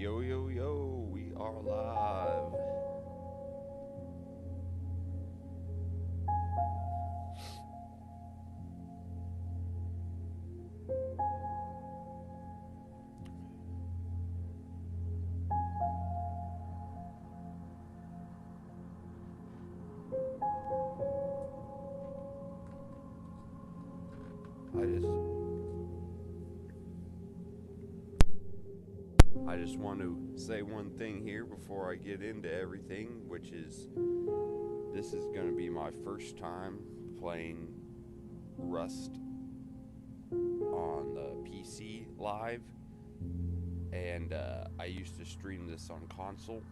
Yo, yo, yo, we are live. I just want to say one thing here before I get into everything, which is this is going to be my first time playing Rust on the PC live, and I used to stream this on console,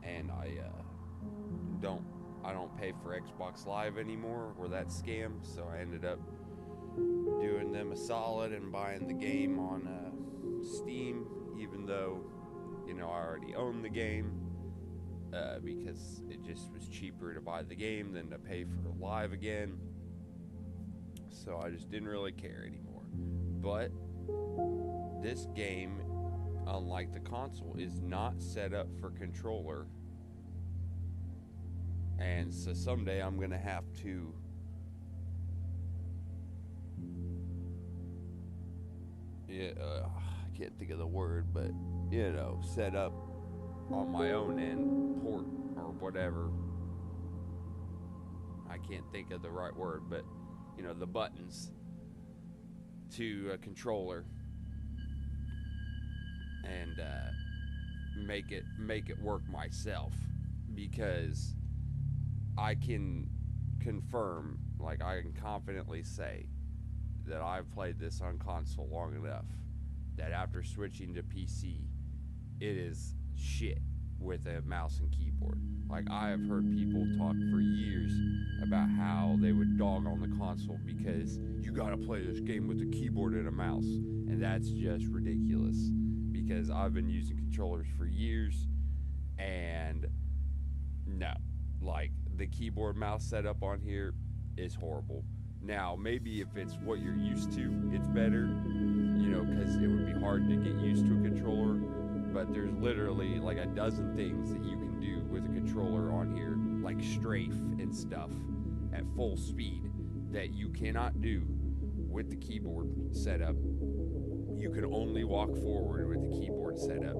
and I don't pay for Xbox Live anymore, or that scam, so I ended up doing them a solid and buying the game on Steam, even though, I already own the game, because it just was cheaper to buy the game than to pay for live again. So I just didn't really care anymore. But this game, unlike the console, is not set up for controller. And so someday I'm going to have to I can't think of the word, but set up on my own end, port or whatever. I can't think of the right word, but the buttons to a controller and make it work myself, because I can confirm, like I can confidently say, that I've played this on console long enough that after switching to PC, it is shit with a mouse and keyboard. Like, I have heard people talk for years about how they would dog on the console because you gotta play this game with a keyboard and a mouse, and that's just ridiculous, because I've been using controllers for years, and no, like, the keyboard mouse setup on here is horrible. Now, maybe if it's what you're used to, it's better, because it would be hard to get used to a controller. But there's literally like a dozen things that you can do with a controller on here, like strafe and stuff at full speed, that you cannot do with the keyboard setup. You can only walk forward with the keyboard setup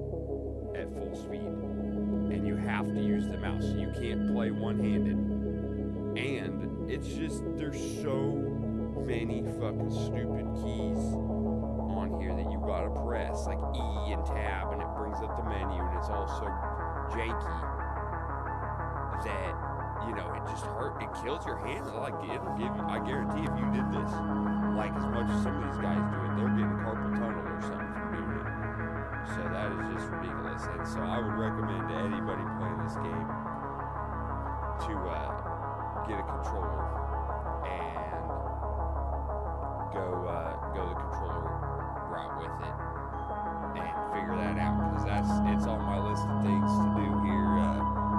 at full speed, and you have to use the mouse. You can't play one-handed. And it's just, there's so many fucking stupid keys on here that you gotta press, like E and tab, and it brings up the menu, and it's all so janky that, it just it kills your hand. Like, it'll give you, I guarantee if you did this, like as much as some of these guys do it, they're getting carpal tunnel or something from doing it. So that is just ridiculous. And so I would recommend to anybody playing this game to get a controller and go the controller route with it and figure that out, because it's on my list of things to do here,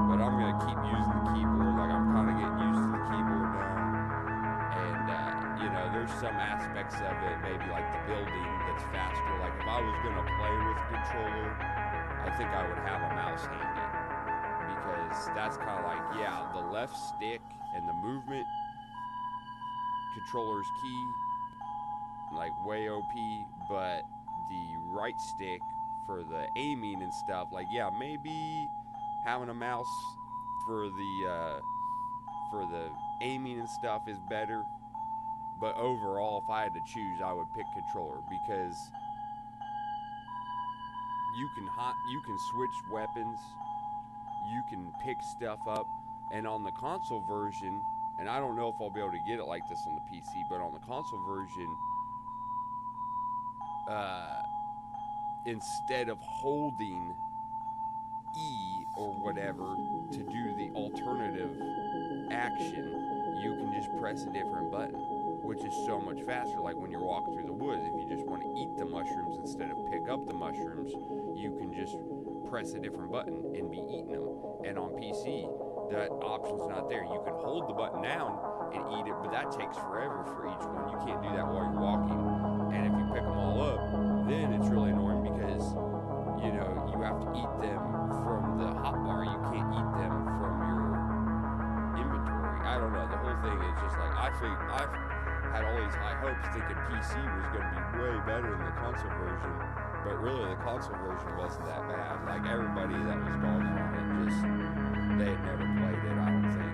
but I'm going to keep using the keyboard. Like, I'm kind of getting used to the keyboard now, and there's some aspects of it, maybe like the building, that's faster. Like, if I was going to play with a controller, I think I would have a mouse handy, because that's kind of like, the left stick and the movement controller's key, like way OP, but the right stick for the aiming and stuff, like, maybe having a mouse for the aiming and stuff is better, but overall, if I had to choose, I would pick controller, because you can switch weapons, you can pick stuff up, and on the console version, and I don't know if I'll be able to get it like this on the PC, but on the console version, instead of holding E or whatever to do the alternative action, you can just press a different button, which is so much faster. Like when you're walking through the woods, if you just want to eat the mushrooms instead of pick up the mushrooms, you can just press a different button and be eating them. And on PC, that option's not there. You can hold the button down and eat it, but that takes forever for each one. You can't do that while you're walking. And if you pick them all up, then it's really annoying, because hopes thinking PC was going to be way better than the console version, but really the console version wasn't that bad. Like everybody that was dogging on it, just they had never played it, I don't think.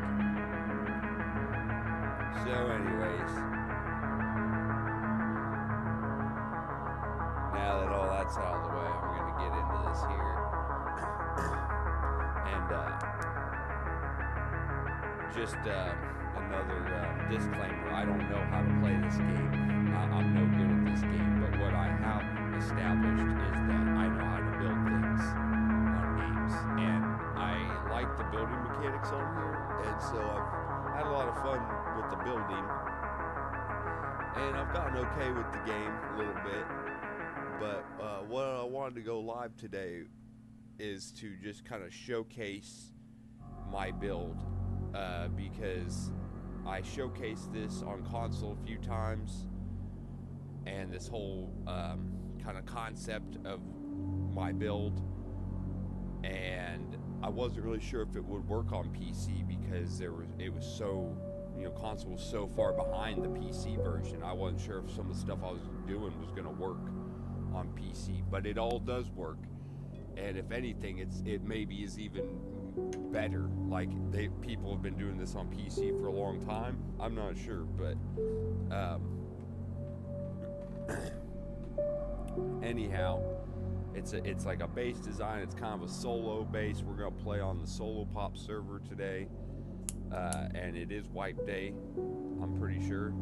So, anyways, now that all that's out of the way, I'm going to get into this here. And just another disclaimer, I don't know how to play this game. I'm no good at this game, but what I have established is that I know how to build things on games. And I like the building mechanics on here, and so I've had a lot of fun with the building. And I've gotten okay with the game a little bit. But what I wanted to go live today is to just kind of showcase my build, because I showcased this on console a few times, and this whole kind of concept of my build, and I wasn't really sure if it would work on PC because it was so, console was so far behind the PC version. I wasn't sure if some of the stuff I was doing was going to work on PC, but it all does work. And if anything, it maybe is even better. Like people have been doing this on PC for a long time. I'm not sure, but anyhow, it's like a base design. It's kind of a solo base. We're gonna play on the solo pop server today, and it is wipe day, I'm pretty sure.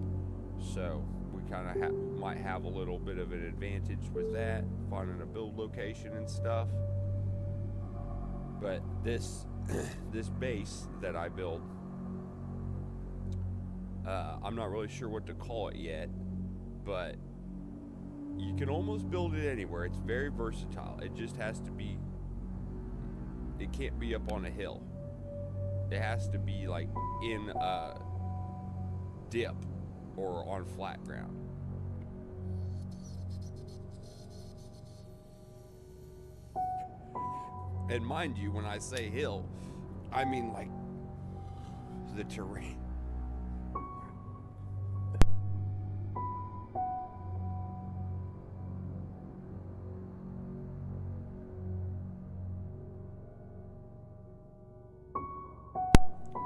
So we kind of might have a little bit of an advantage with that, finding a build location and stuff. But this base that I built, I'm not really sure what to call it yet, but you can almost build it anywhere. It's very versatile. It just has to be, it can't be up on a hill. It has to be like in a dip or on flat ground. And mind you, when I say hill, I mean like the terrain.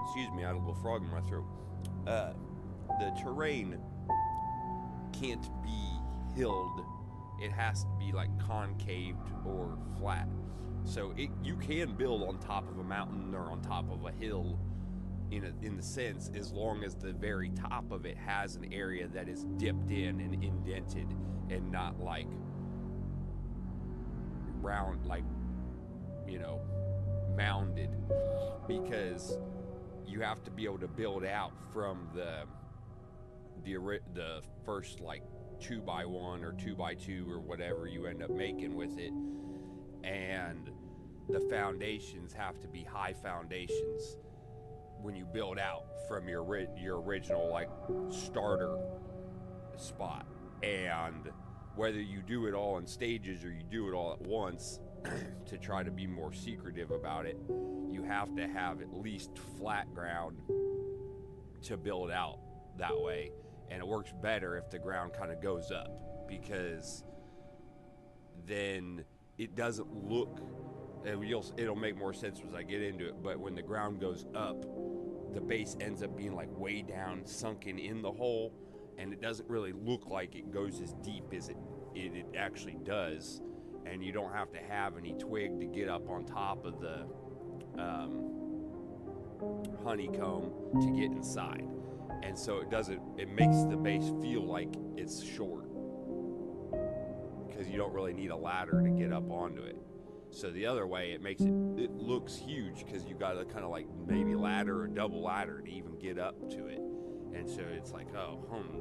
Excuse me, I had a little frog in my throat. The terrain can't be hilled. It has to be like concaved or flat. So you can build on top of a mountain or on top of a hill in the sense, as long as the very top of it has an area that is dipped in and indented and not like round, like, mounded, because you have to be able to build out from the first like 2x1 or 2x2 or whatever you end up making with it. And the foundations have to be high foundations when you build out from your original like starter spot. And whether you do it all in stages or you do it all at once, to try to be more secretive about it, you have to have at least flat ground to build out that way. And it works better if the ground kind of goes up, because then it doesn't look, and it'll make more sense as I get into it, but when the ground goes up, the base ends up being like way down, sunken in the hole, and it doesn't really look like it goes as deep as it actually does. And you don't have to have any twig to get up on top of the honeycomb to get inside. And so it makes the base feel like it's short, because you don't really need a ladder to get up onto it. So the other way, it looks huge, because you got to kind of like maybe ladder or double ladder to even get up to it. And so it's like,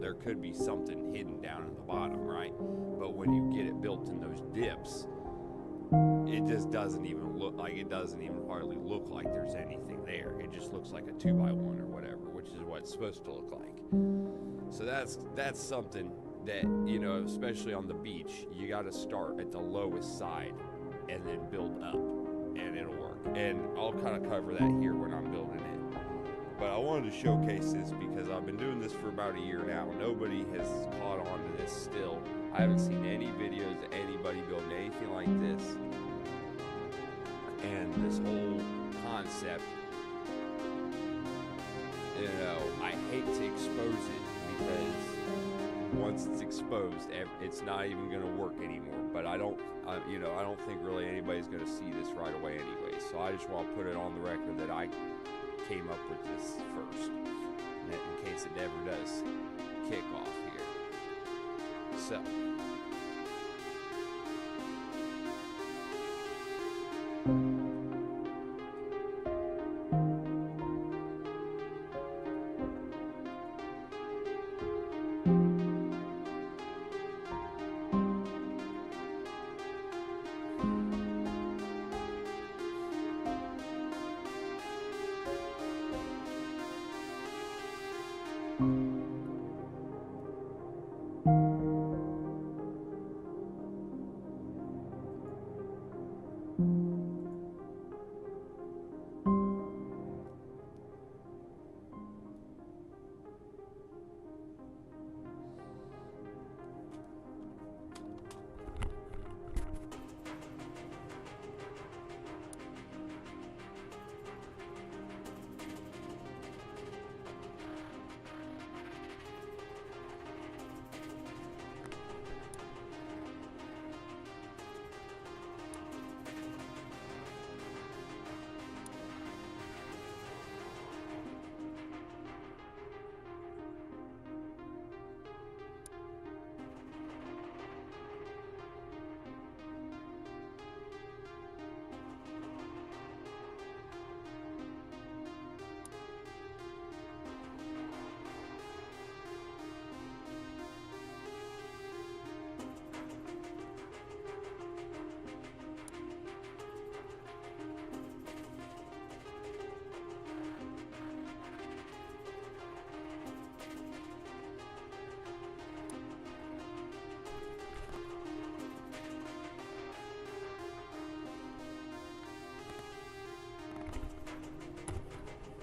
there could be something hidden down in the bottom, right? But when you get it built in those dips, it just doesn't even look like, it doesn't even hardly look like there's anything there. It just looks like a 2x1 or whatever, which is what it's supposed to look like. So that's something that, especially on the beach, you got to start at the lowest side and then build up, and it'll work. And I'll kind of cover that here when I'm building it. But I wanted to showcase this because I've been doing this for about a year now. Nobody has caught on to this still. I haven't seen any videos of anybody building anything like this. And this whole concept, you know, I hate to expose it because once it's exposed, it's not even going to work anymore. But I don't think really anybody's going to see this right away anyway. So I just want to put it on the record that I came up with this first, in case it never does kick off here. So.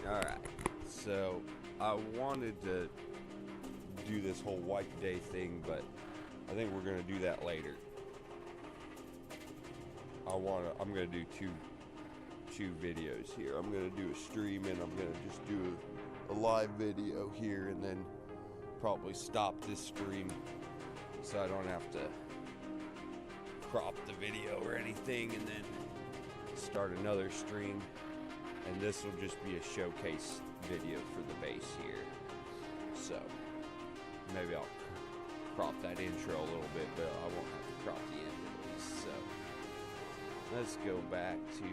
Alright, so I wanted to do this whole wipe day thing, but I think we're going to do that later. I'm going to do two videos here. I'm going to do a stream and I'm going to just do a live video here and then probably stop this stream so I don't have to crop the video or anything and then start another stream. And this will just be a showcase video for the base here. So maybe I'll crop that intro a little bit, but I won't have to crop the end at least. So let's go back to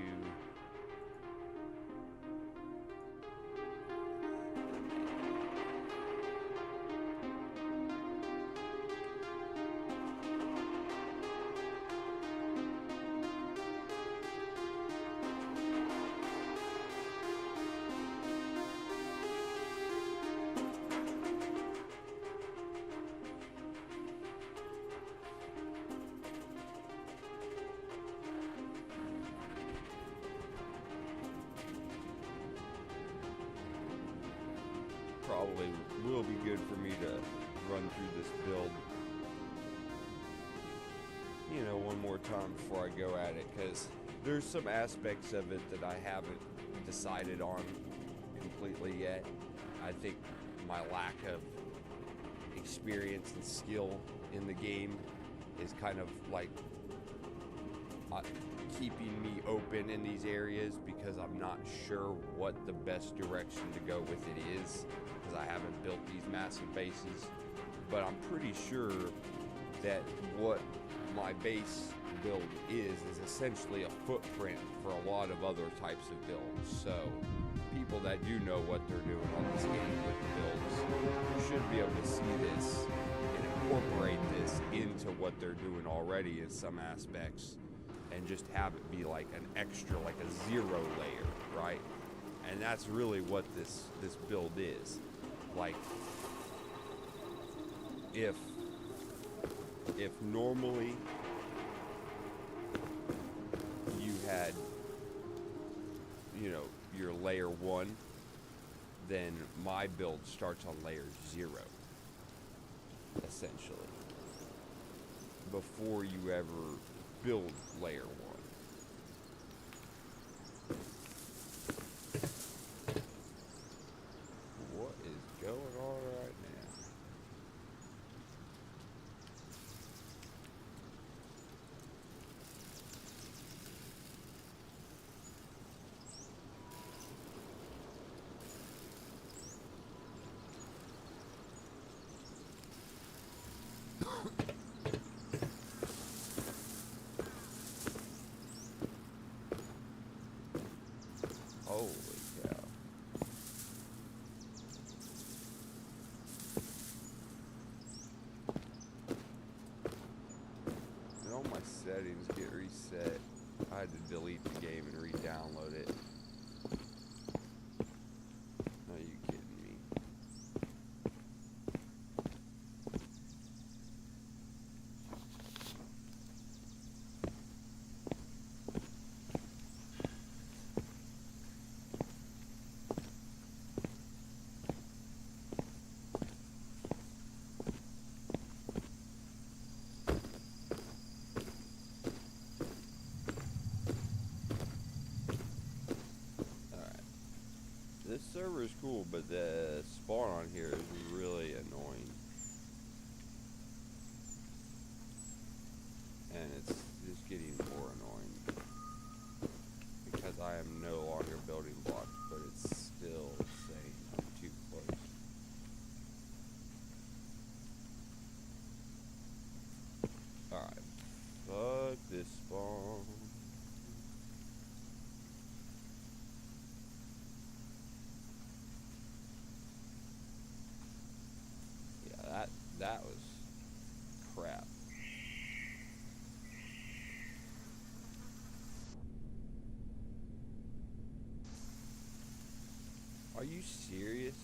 probably will be good for me to run through this build, you know, one more time before I go at it, because there's some aspects of it that I haven't decided on completely yet. I think my lack of experience and skill in the game is kind of like keeping me open in these areas because I'm not sure what the best direction to go with it is, because I haven't built these massive bases. But I'm pretty sure that what my base build is essentially a footprint for a lot of other types of builds. So people that do know what they're doing on this game with the builds should be able to see this and incorporate this into what they're doing already in some aspects, and just have it be like an extra, like a zero layer, right? And that's really what this build is. Like, if normally you had, you know, your layer 1, then my build starts on layer 0, essentially, before you ever build layer 1. What is going on right now? Holy cow. And all my settings get reset. I had to delete the game and re-download it. Are you kidding me? This server is cool, but the spawn on here is really annoying. And it's just getting more annoying. Because I am no longer building blocks, but it's still saying I'm too close. Alright. Fuck this spawn. That was crap. Are you serious?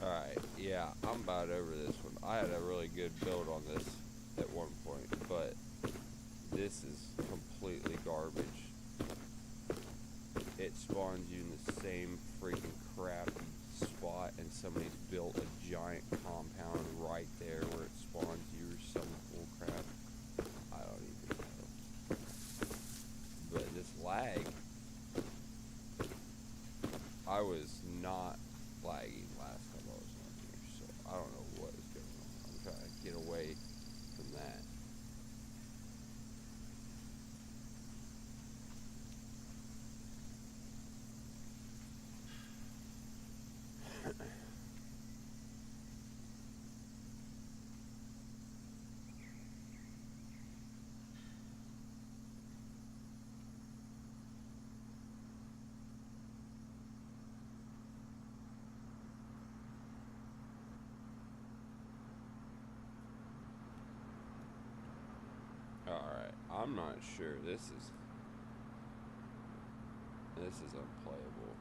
Alright, yeah, I'm about over this one. I had a really good build on this at one point, but this is completely garbage. It spawns you in the same freaking crappy spot, and somebody's built a giant compound right there where it spawns you or some bull crap. I don't even know. But this lag, I was not lagging last time I was on here, so I don't know what is going on. I'm trying to get away from that. Alright, I'm not sure. This is unplayable.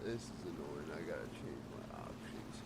This is annoying. I gotta change my options.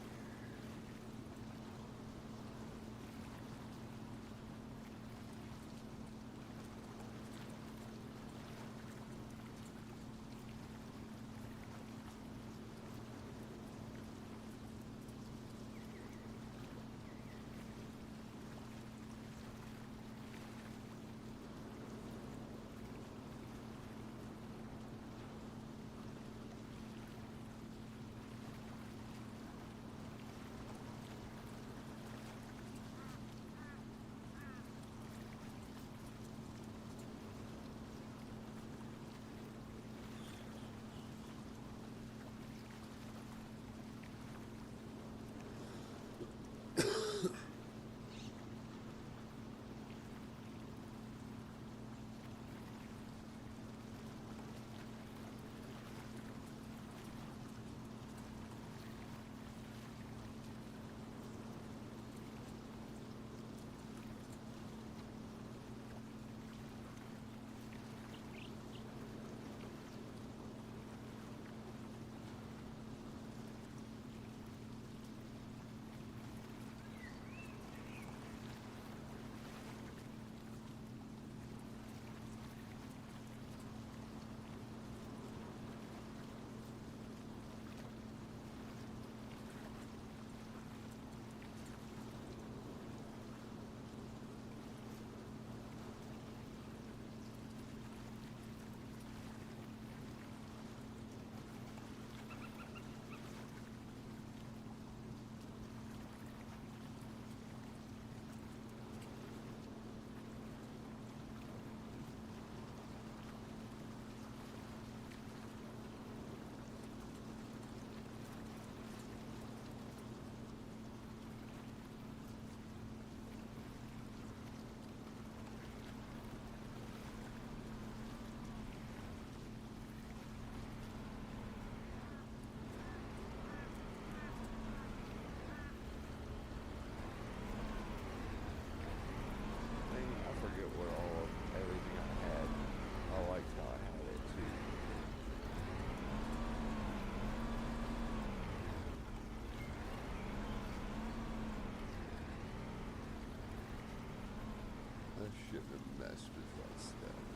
I forget what all of everything I had. I liked how I had it too. I shouldn't have messed with that stuff.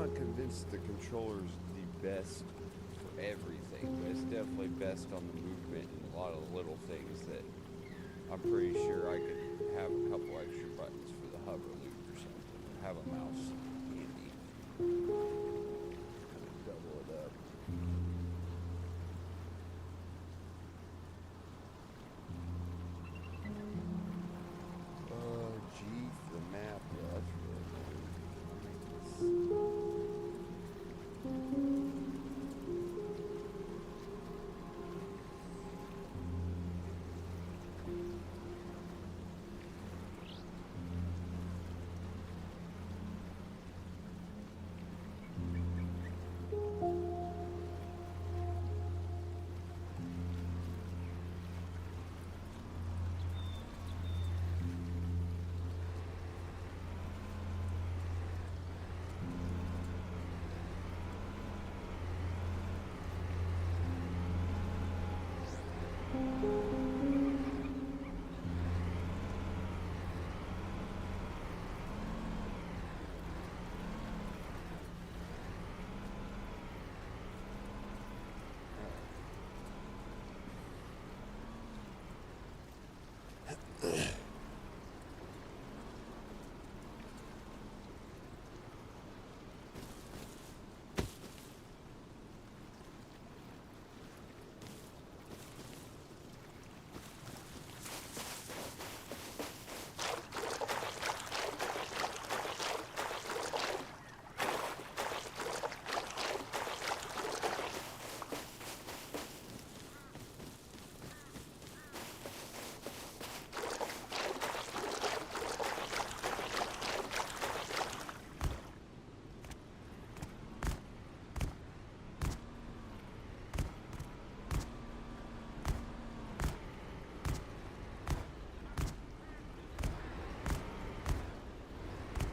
not convinced the controller's the best for everything, but it's definitely best on the movement and a lot of the little things that I'm pretty sure I could have a couple extra buttons for the hover loop or something, or have a mouse handy. Kind of double it up. G for the map. Yeah, that's really annoying.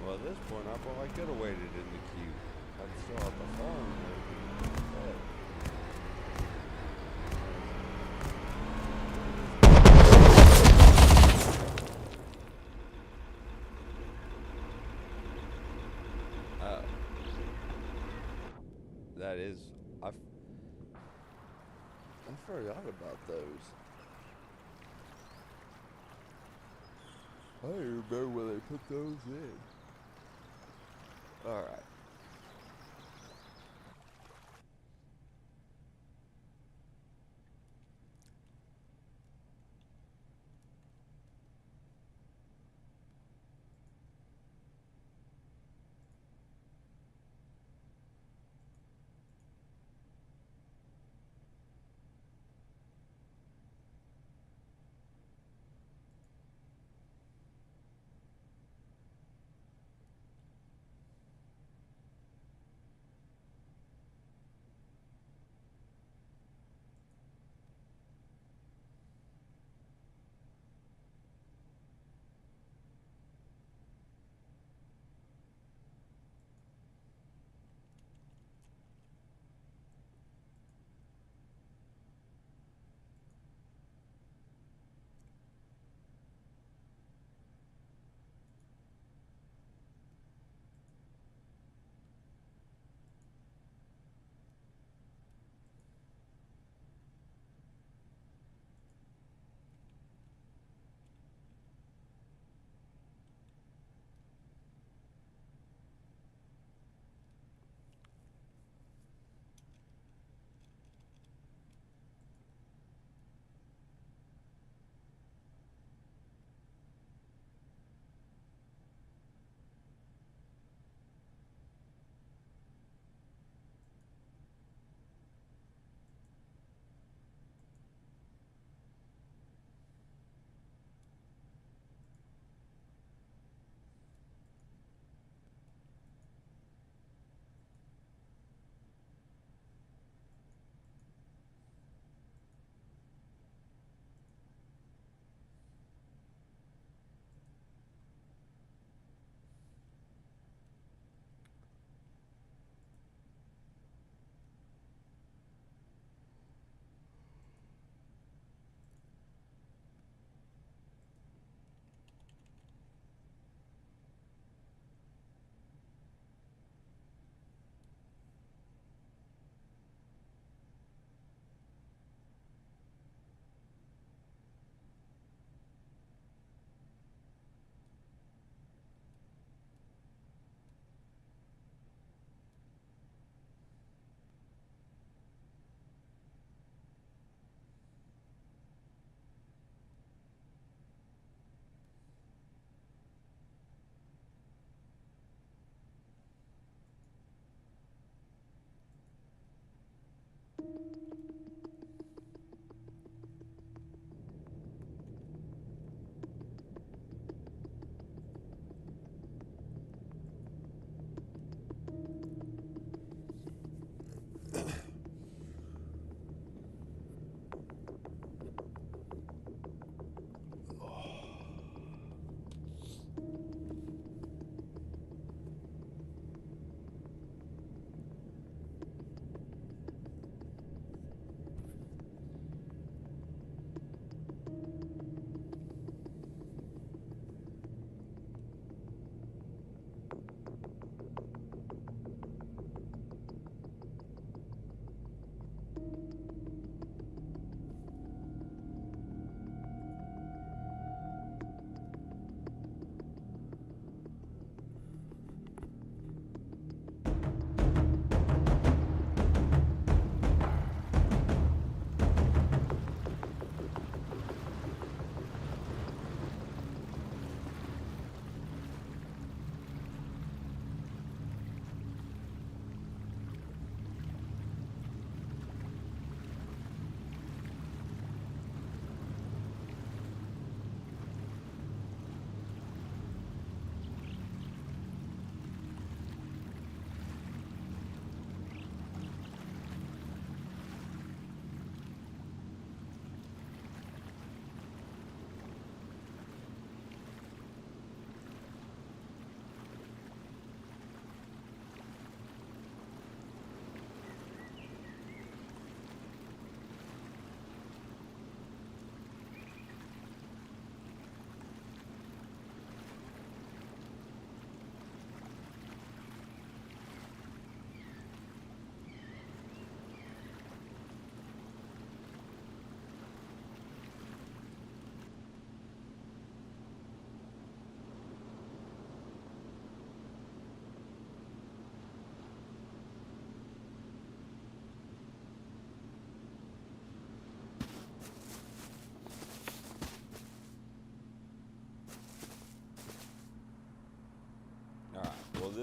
Well, at this point, I could have waited in the queue. I'm still at the farm and everything. Oh, that is. I forgot about those. I don't even remember when they put those in. Alright.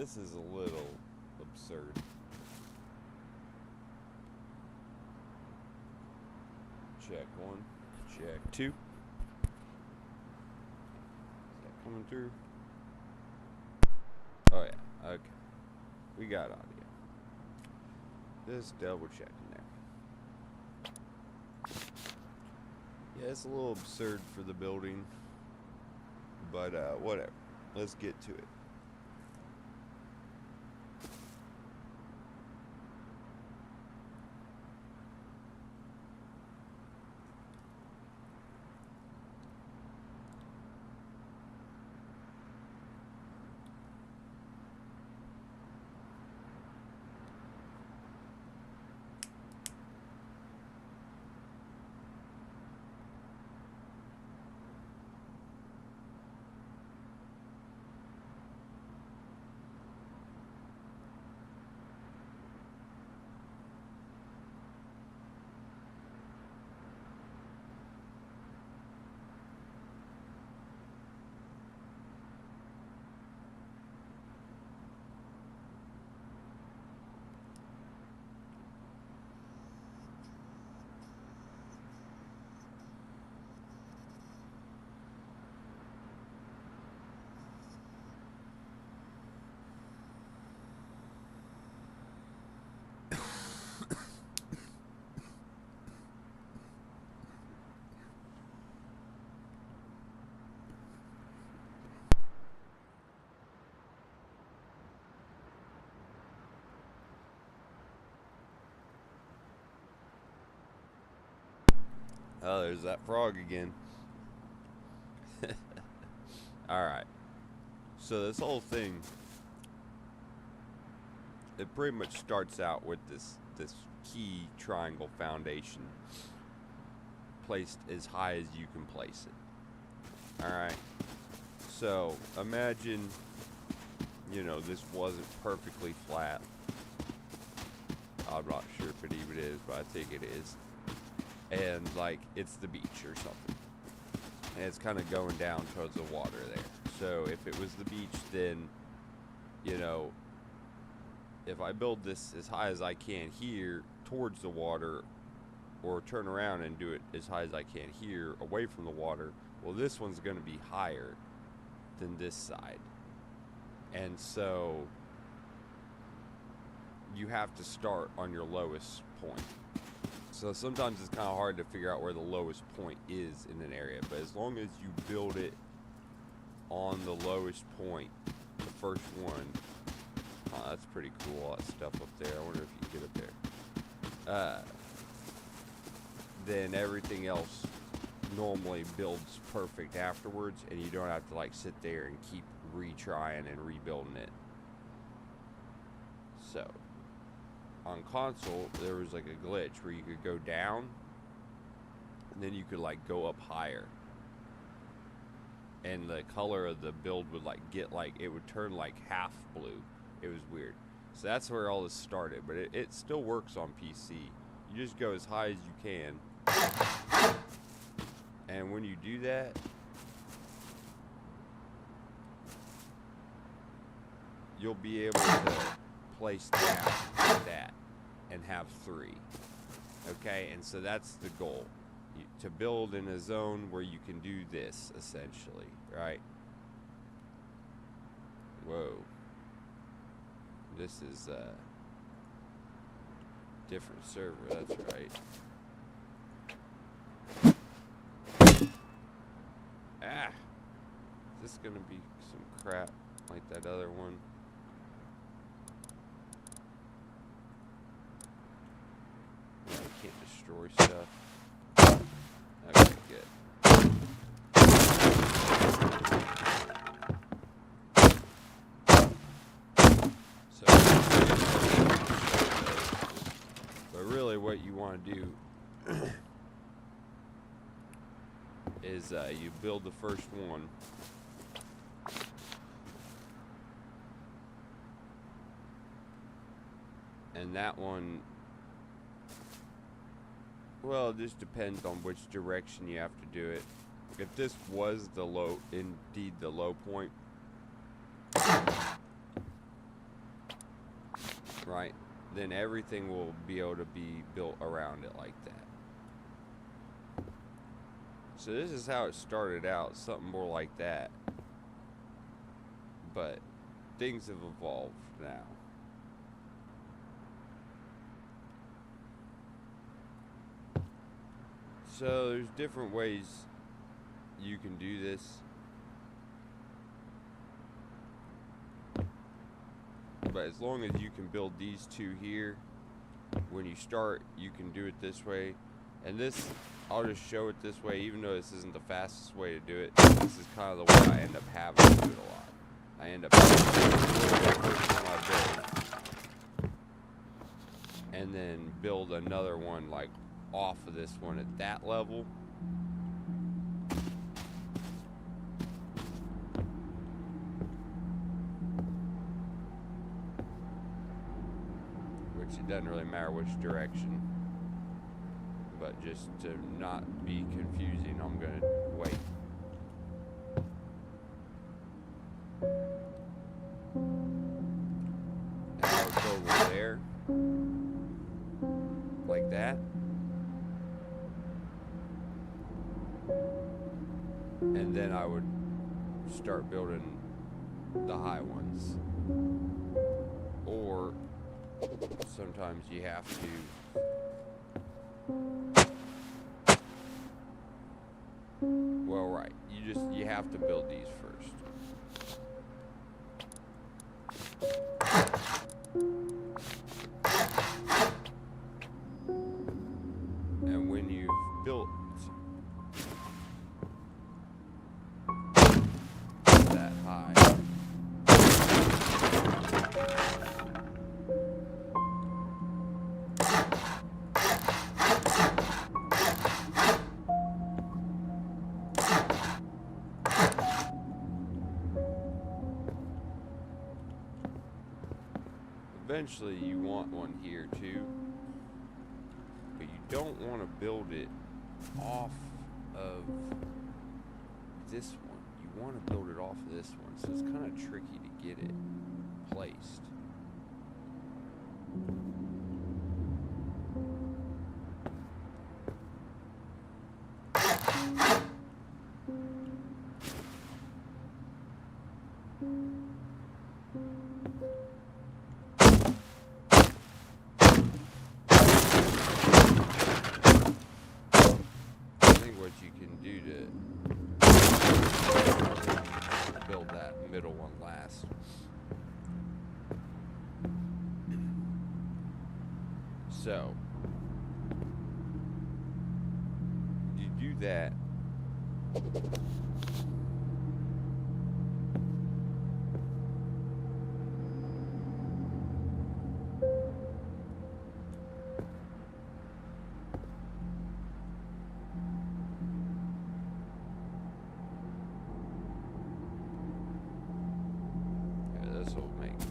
this is a little absurd. Check 1, check 2. Is that coming through? Oh yeah, okay. We got audio. Just double checking there. Yeah, it's a little absurd for the building, but whatever. Let's get to it. Oh, there's that frog again. Alright. So this whole thing, it pretty much starts out with this key triangle foundation placed as high as you can place it. Alright. So imagine, this wasn't perfectly flat. I'm not sure if it even is, but I think it is. And like it's the beach or something, and it's kind of going down towards the water there. So if it was the beach, then if I build this as high as I can here towards the water, or turn around and do it as high as I can here away from the water, well, this one's going to be higher than this side, and so you have to start on your lowest point. So sometimes it's kind of hard to figure out where the lowest point is in an area, but as long as you build it on the lowest point, the first one, oh, that's pretty cool, all that stuff up there. I wonder if you can get up there. Then everything else normally builds perfect afterwards, and you don't have to like sit there and keep retrying and rebuilding it. So on console, there was like a glitch where you could go down and then you could like go up higher, and the color of the build would like get like, it would turn like half blue. It was weird. So that's where all this started, but it still works on PC. You just go as high as you can, and when you do that, you'll be able to place down like that and have 3. Okay, and so that's the goal, to build in a zone where you can do this essentially, right? Whoa, this is a different server, that's right. Is this gonna be some crap like that other one? Can't destroy stuff. Okay, good. So, but really what you want to do is you build the first one, and that one, well, it just depends on which direction you have to do it. If this was indeed the low point, right? Then everything will be able to be built around it like that. So this is how it started out, something more like that. But things have evolved now. So there's different ways you can do this. But as long as you can build these two here, when you start, you can do it this way. And this, I'll just show it this way, even though this isn't the fastest way to do it. This is kind of the way I end up having to do it a lot. I end up having to do the first one I build, and then build another one like off of this one at that level. Which it doesn't really matter which direction. But just to not be confusing, I'm gonna wait. And I would go over there, like that. And then I would start building the high ones. Or sometimes you have to you have to build these first. And when you've built that high, eventually you want one here too, but you don't want to build it off of this one. You want to build it off of this one, so it's kind of tricky to get it placed. What you can do to build that middle one last. So you do that.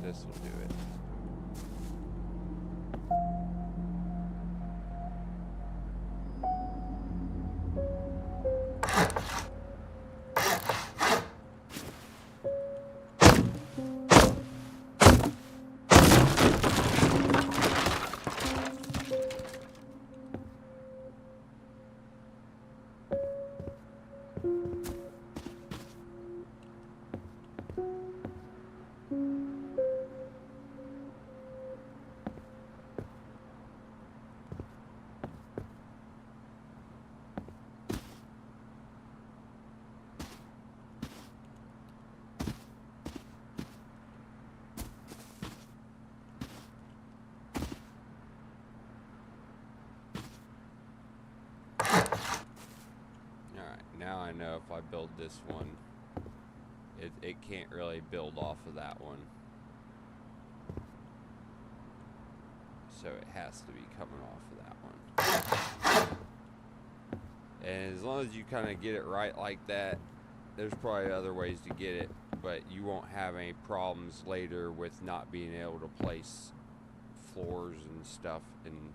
This will do it. Now I know if I build this one, it can't really build off of that one. So it has to be coming off of that one. And as long as you kind of get it right like that, there's probably other ways to get it, but you won't have any problems later with not being able to place floors and stuff and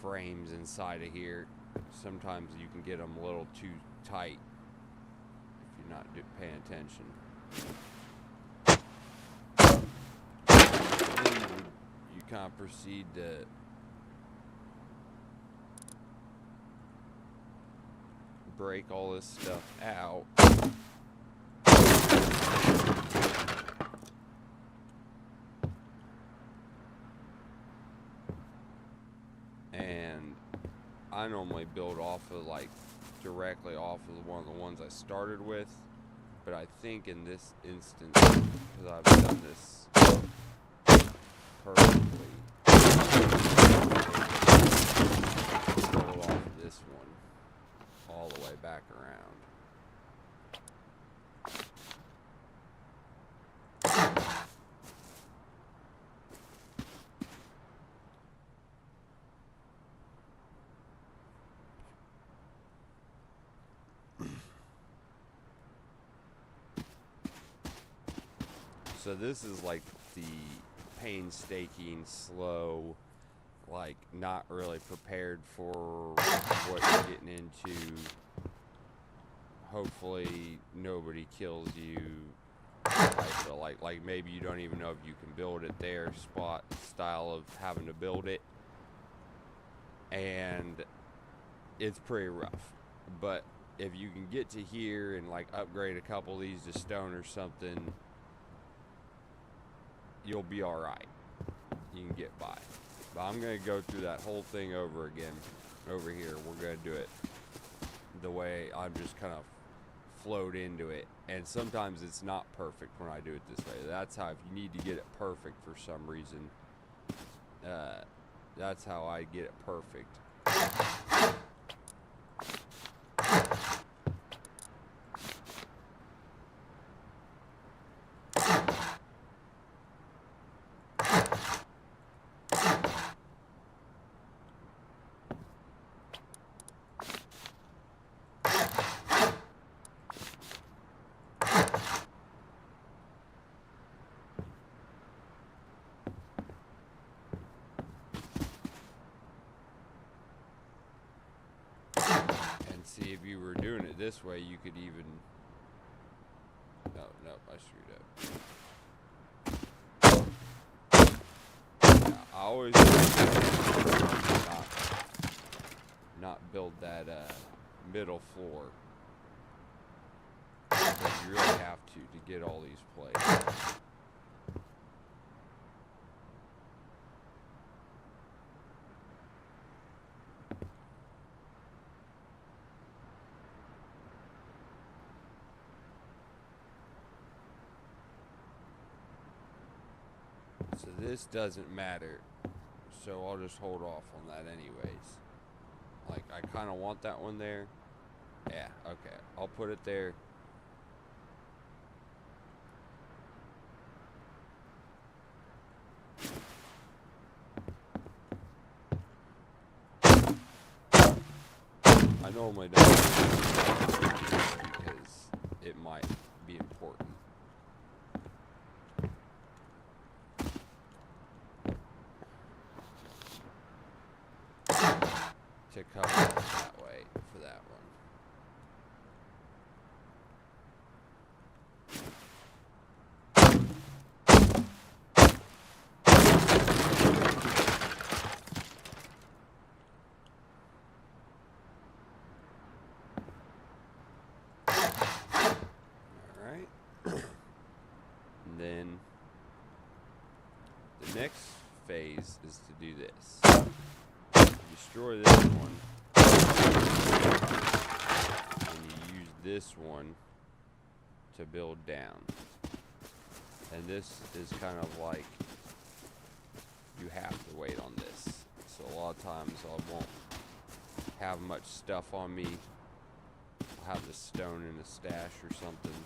frames inside of here. Sometimes you can get them a little too tight if you're not paying attention. And then you kind of proceed to break all this stuff out. And I normally build off of like directly off of one of the ones I started with, but I think in this instance, because I've done this perfectly, build off of this one all the way back around. So this is like the painstaking, slow, like not really prepared for what you're getting into. Hopefully nobody kills you. I feel like maybe you don't even know if you can build it there. Spot style of having to build it, and it's pretty rough. But if you can get to here and like upgrade a couple of these to stone or something, you'll be all right. You can get by. But I'm going to go through that whole thing over again. Over here, we're going to do it the way I'm just kind of flowed into it. And sometimes it's not perfect when I do it this way. That's how, if you need to get it perfect for some reason, that's how I get it perfect. See, if you were doing it this way, you could even... No, I screwed up. Yeah, I always not build that middle floor. But you really have to get all these plates. So this doesn't matter, so I'll just hold off on that anyways. Like, I kind of want that one there. Yeah, okay, I'll put it there. I normally don't because it might be important. To cover it that way for that one. Alright. And then the next phase is to do this. Destroy this one, and you use this one to build down. And this is kind of like, you have to wait on this. So a lot of times I won't have much stuff on me. I'll have the stone in a stash or something.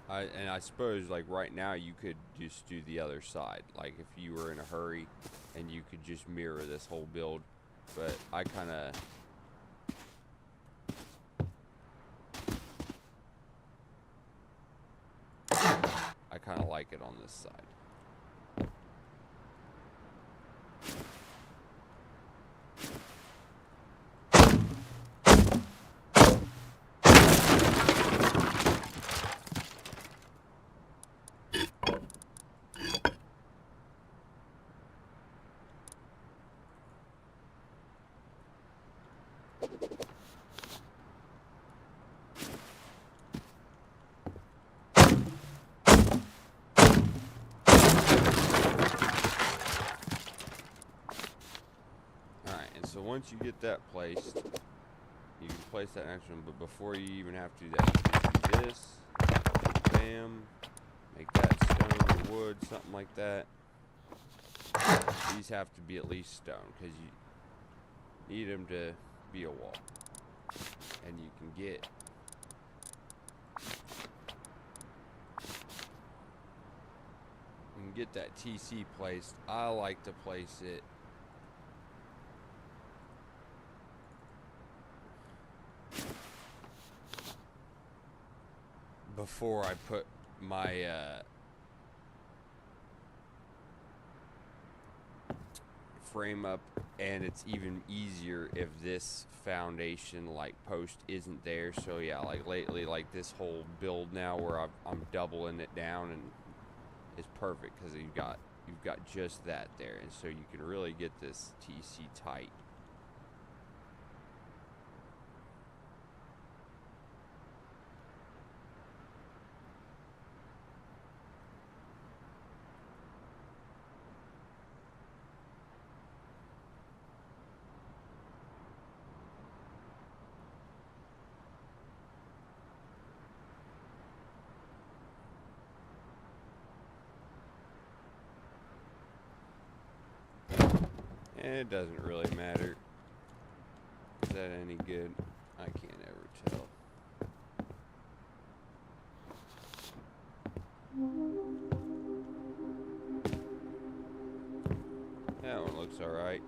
And I suppose, like, right now you could just do the other side. Like, if you were in a hurry and you could just mirror this whole build. But I kind of like it on this side. once you get that placed, you can place that next one. But before you even have to do that, you do this, bam, make that stone or wood, something like that. These have to be at least stone because you need them to be a wall. And you can get that TC placed. I like to place it before I put my frame up, and it's even easier if this foundation like post isn't there. So yeah, like lately, like this whole build now where I'm doubling it down, and it's perfect because you've got just that there, and so you can really get this TC tight. And it doesn't really matter. Is that any good? I can't ever tell. That one looks alright.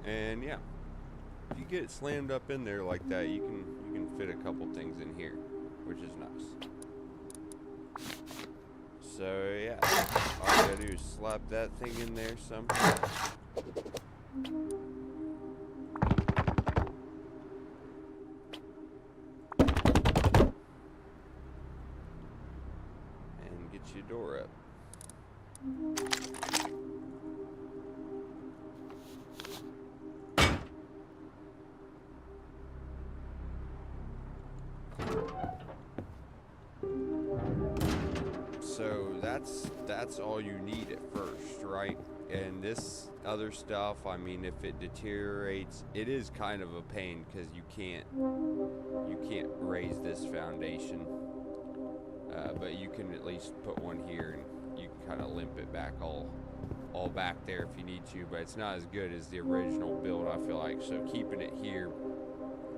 And yeah, if you get it slammed up in there like that, you can fit a couple things in here, which is nice. So yeah, all you gotta do is slap that thing in there somehow. And get your door up. So that's all you need at first, right? And this other stuff, I mean, if it deteriorates, it is kind of a pain because you can't raise this foundation, but you can at least put one here, and you can kind of limp it back all back there if you need to. But it's not as good as the original build, I feel like. So keeping it here,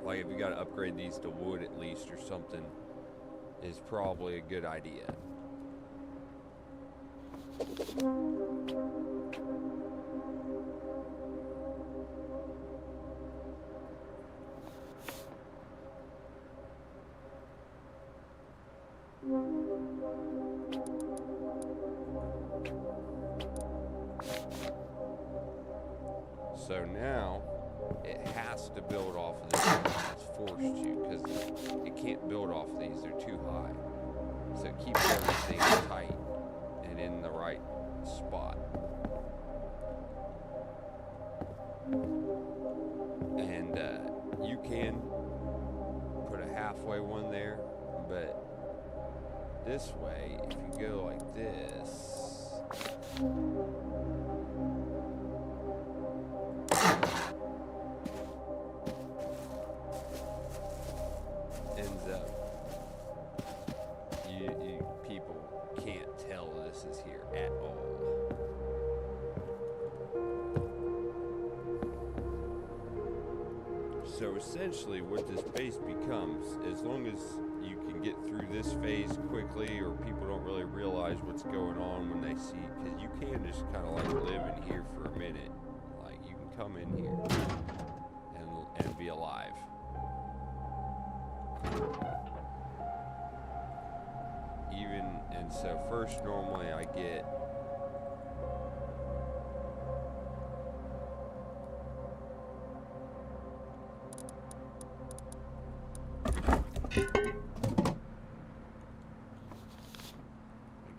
like if you got to upgrade these to wood at least or something, is probably a good idea. So now it has to build off of this. It's forced to, because it can't build off of these. They're too high. So it keeps everything tight and in the right spot. And you can put a halfway one there, but this way, if you go like this, ends up, people can't tell this is here at all. So essentially what this base becomes, as long as you can get through this phase quickly, or people don't really realize what's going on when they see, because you can just kind of like live in here for a minute. Like you can come in here and be alive. And so first normally I get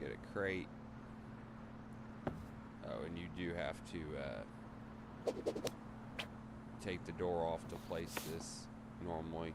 a crate. Oh, and you do have to take the door off to place this normally.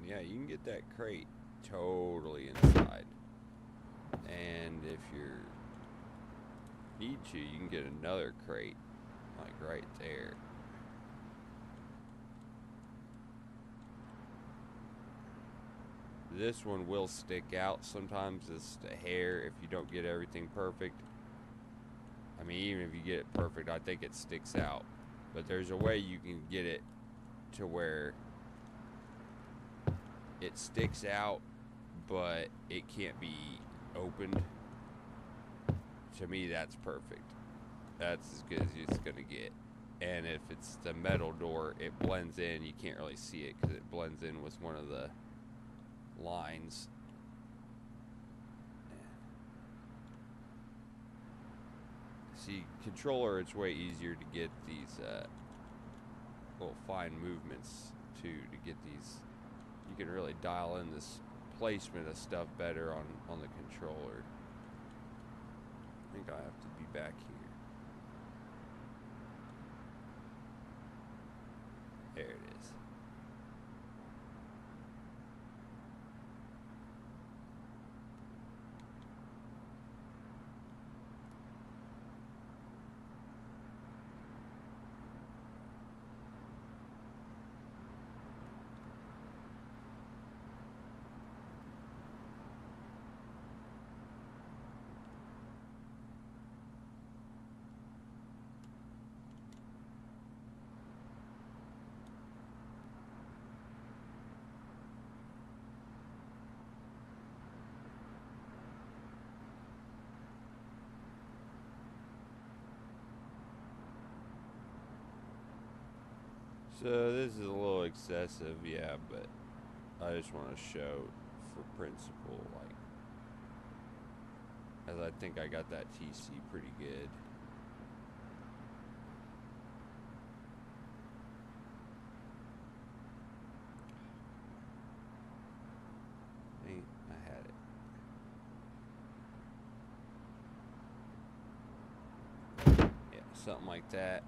yeah, you can get that crate totally inside. And if you need to, you can get another crate, like right there. This one will stick out sometimes. It's a hair if you don't get everything perfect. I mean, even if you get it perfect, I think it sticks out. But there's a way you can get it to where it sticks out, but it can't be opened. To me, that's perfect. That's as good as it's going to get. And if it's the metal door, it blends in. You can't really see it because it blends in with one of the lines. See, controller, it's way easier to get these little fine movements to get these. You can really dial in this placement of stuff better on the controller. I think I have to be back here. There it is. So this is a little excessive, yeah, but I just want to show for principle, like, as I think I got that TC pretty good. I had it. Yeah, something like that.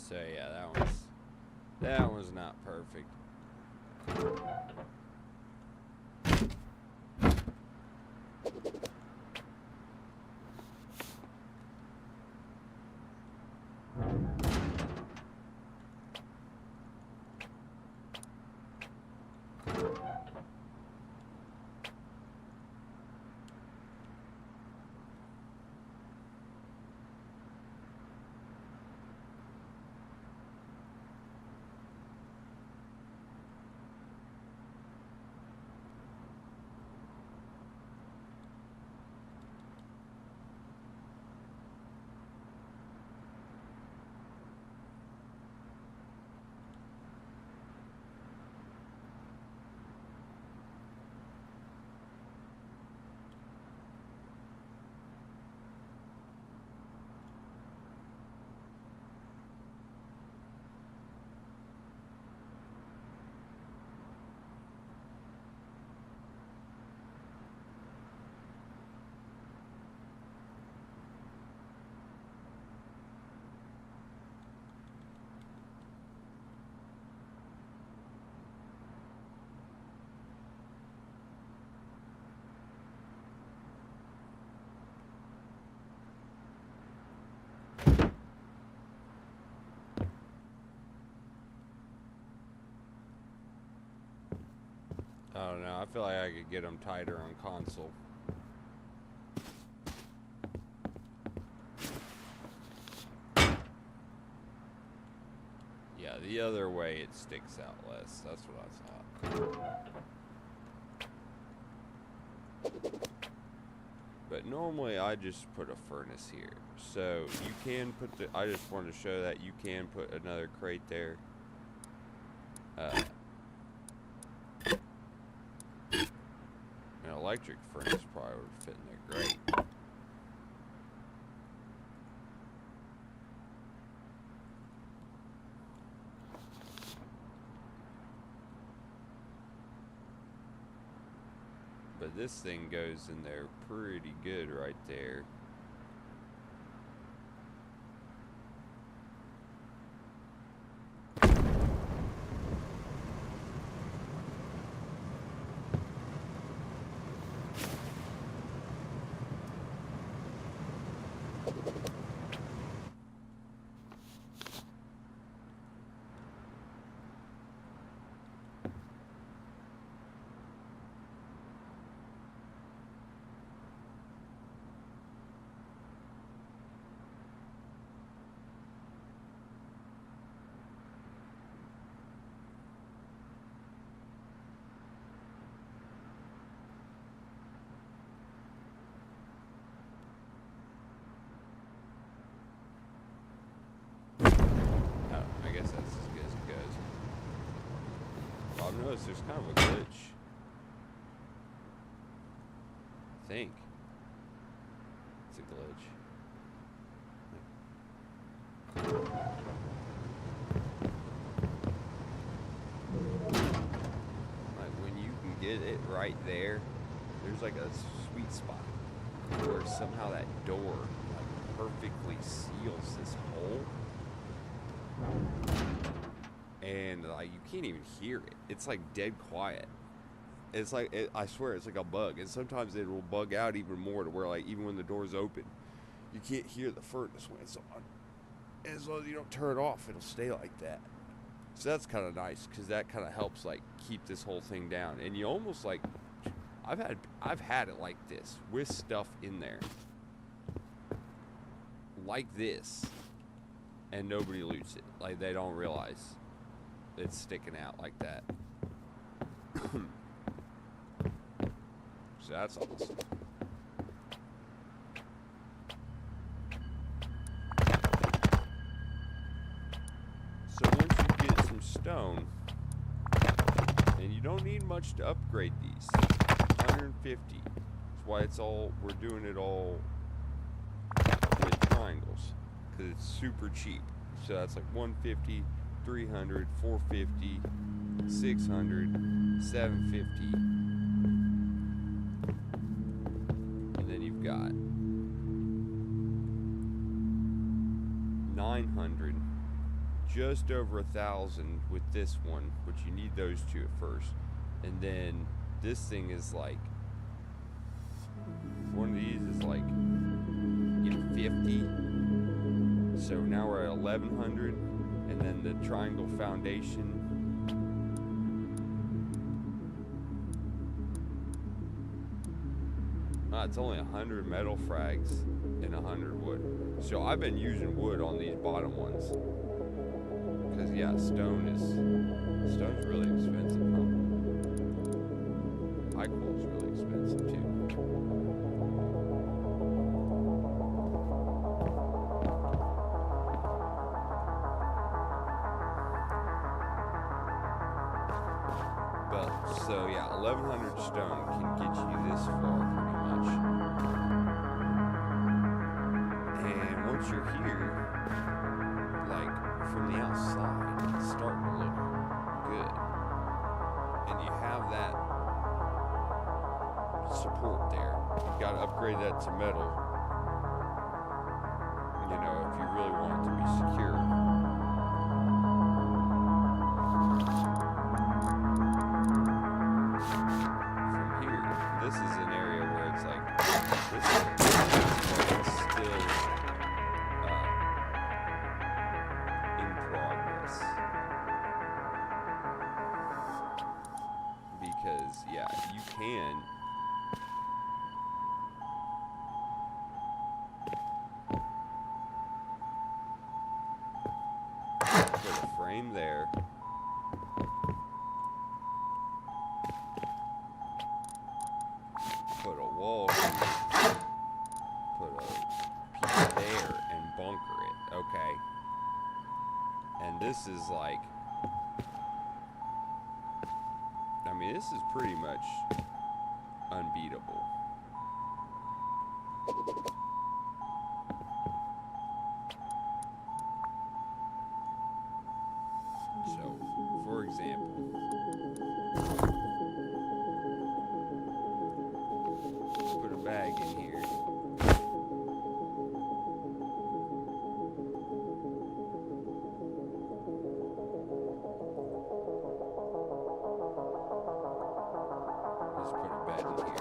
So yeah, that one's not perfect. I don't know. I feel like I could get them tighter on console. Yeah, the other way it sticks out less. That's what I thought. But normally I just put a furnace here. So you can put I just wanted to show that you can put another crate there. An electric furnace probably would fit in there great. But this thing goes in there pretty good right there. Oh, I guess that's as good as it goes. Well, I've noticed there's kind of a glitch. I think it's a glitch. Like when you can get it right there, there's like a sweet spot where somehow that door like perfectly seals this hole. And like you can't even hear it. It's like dead quiet. It's like I swear it's like a bug. And sometimes it will bug out even more to where like even when the door's open, you can't hear the furnace when it's on. And as long as you don't turn it off, it'll stay like that. So that's kind of nice because that kind of helps like keep this whole thing down. And you almost like I've had it like this with stuff in there like this, and nobody loots it. Like they don't realize it's sticking out like that. So that's awesome. So once you get some stone, and you don't need much to upgrade these, 150. That's why we're doing it all with triangles, because it's super cheap. So that's like 150, 300, 450, 600, 750. And then you've got 900, just over 1,000 with this one, which you need those two at first. And then this thing is like, one of these is like, 50. So now we're at 1,100. And then the triangle foundation, it's only 100 metal frags and 100 wood. So I've been using wood on these bottom ones. Because yeah, stone's really expensive, huh? High coal's really expensive too. So yeah, 1,100 stone can get you this far pretty much. And once you're here, like from the outside, it's starting to look good. And you have that support there. You gotta upgrade that to metal, you know, if you really want it to be secure. This is an area where it's like, this is still in progress. Because, yeah, you can put a frame there. Put a wall here, put a piece there, and bunker it, okay? And this is like, I mean, this is pretty much unbeatable. So, for example, bag in here. Let's put a bed in here.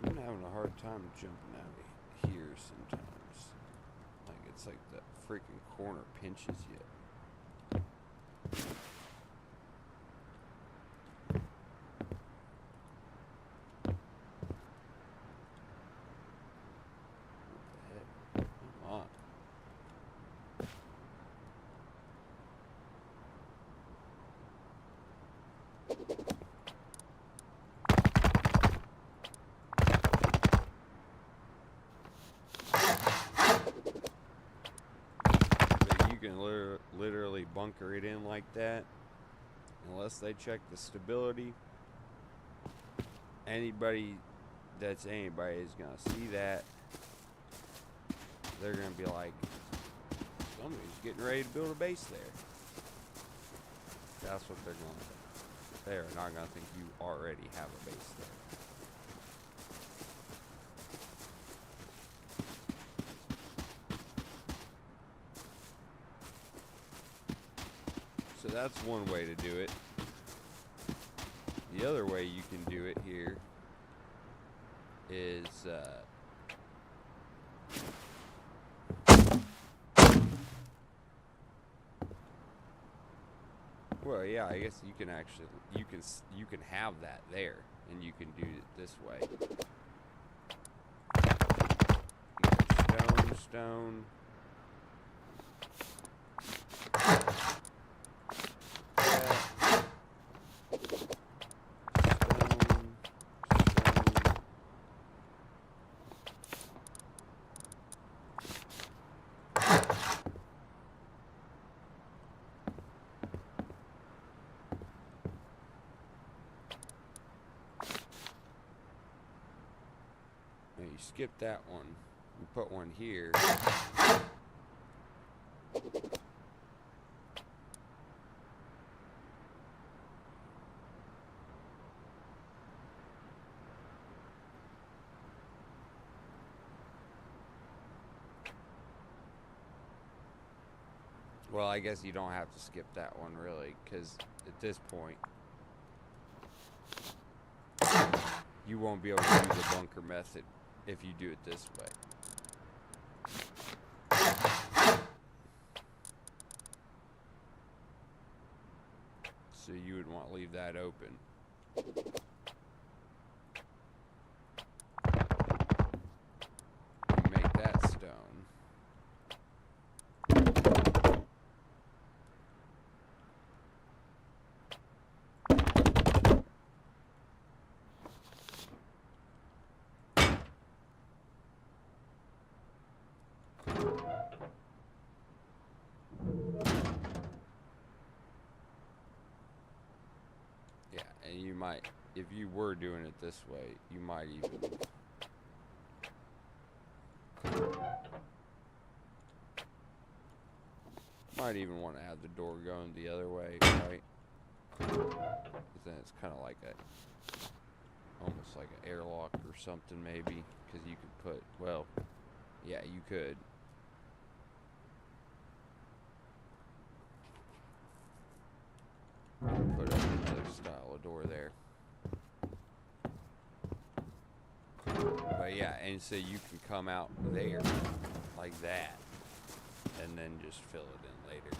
I'm having a hard time jumping out of here sometimes. Like it's like the freaking corner pinches you. What the heck? Come on. But you can literally bunker it in like that. Unless they check the stability. Anybody that's anybody is going to see that. They're going to be like, somebody's getting ready to build a base there. That's what they're going to think. They're not going to think you already have a base there. So that's one way to do it. The other way you can do it here is well, yeah, I guess you can actually you can have that there, and you can do it this way. Stone, stone. You skip that one. You put one here. Well, I guess you don't have to skip that one really, because at this point you won't be able to do the bunker method if you do it this way. So you would want to leave that open. You make that stone. Yeah, and you might, if you were doing it this way, you might even want to have the door going the other way, right? But then it's kind of like almost like an airlock or something maybe, because you could put, well, yeah, you could. Put another style of door there. But yeah, and so you can come out there like that and then just fill it in later.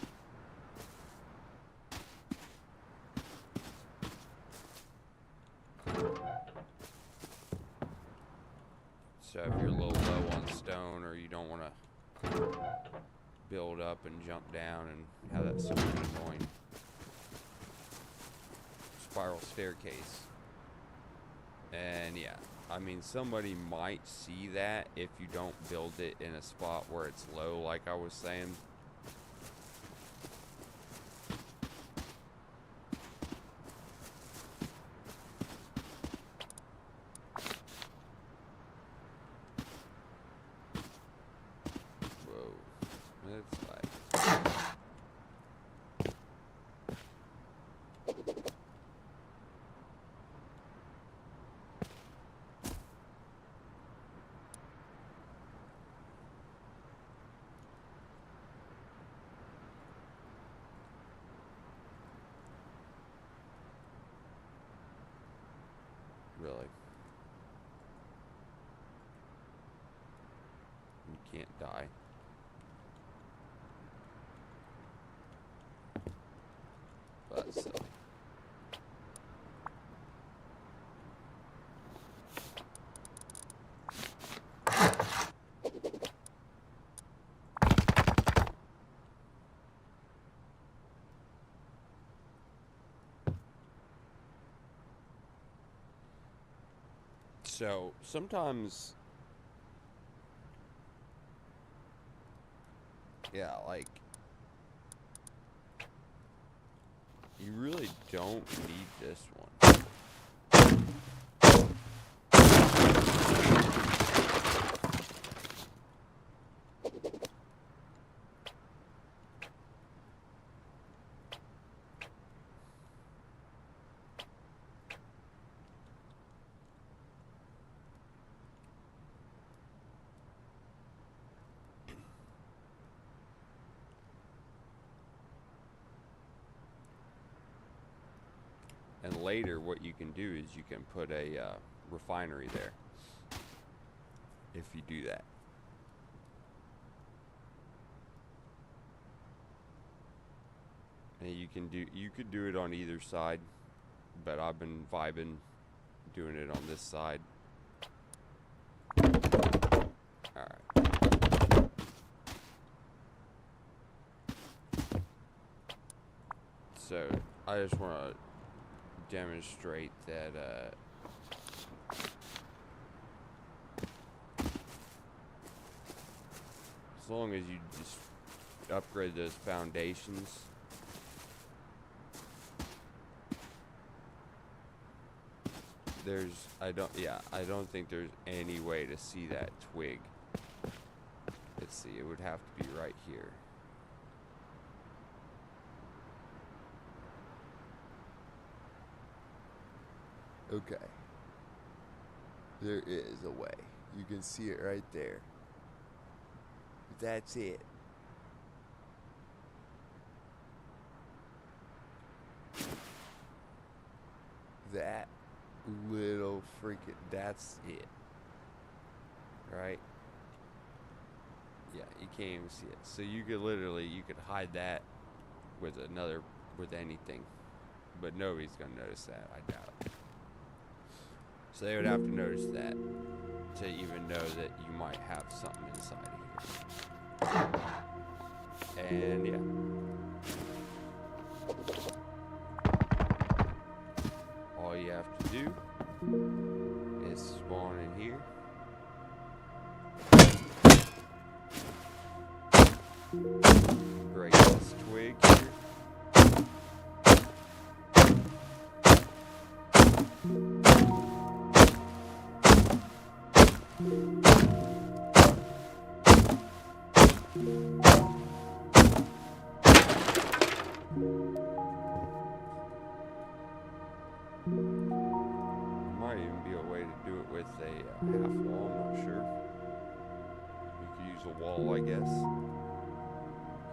So if you're a little low on stone, or you don't want to build up and jump down and have that sort of annoying spiral staircase. And yeah, I mean, somebody might see that if you don't build it in a spot where it's low, like I was saying. Really. You can't die. That's silly. So sometimes, yeah, like, you really don't need this one. And later, what you can do is you can put a refinery there if you do that. And you could do it on either side, but I've been vibing doing it on this side. Alright. So I just want to demonstrate that as long as you just upgrade those foundations, I don't think there's any way to see that twig. Let's see, it would have to be right here. Okay. There is a way. You can see it right there. That's it. That little freaking, that's it. Right? Yeah, you can't even see it. So you could hide that with anything. But nobody's gonna notice that, I doubt it. So they would have to notice that to even know that you might have something inside of here. And yeah. All you have to do is spawn in here. Break this twig here. Might even be a way to do it with a half wall, I'm not sure. You could use a wall, I guess,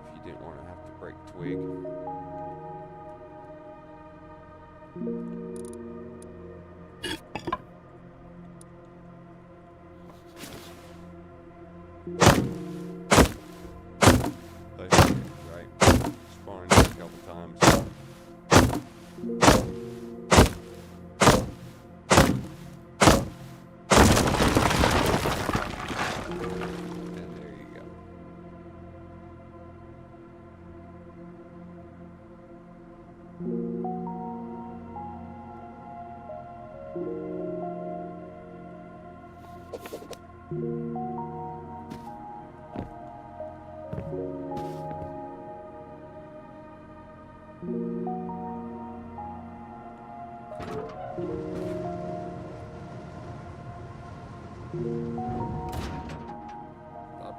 if you didn't want to have to break twig. I'm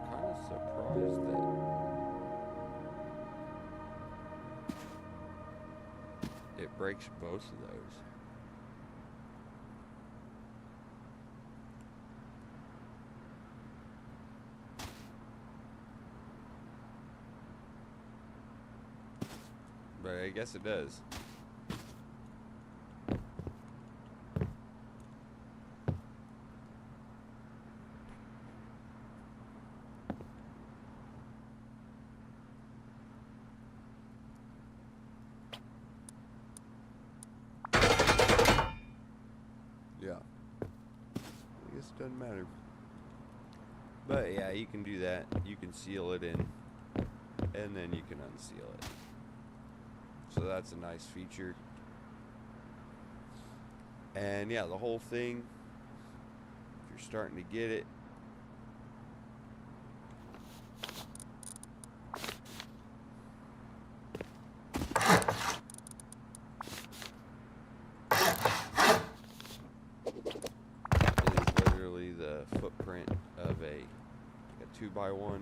kind of surprised that it breaks both of those. But I guess it does. Yeah. I guess it doesn't matter. But yeah, you can do that. You can seal it in, and then you can unseal it. So that's a nice feature. And yeah, the whole thing, if you're starting to get it, is literally the footprint of a 2x1.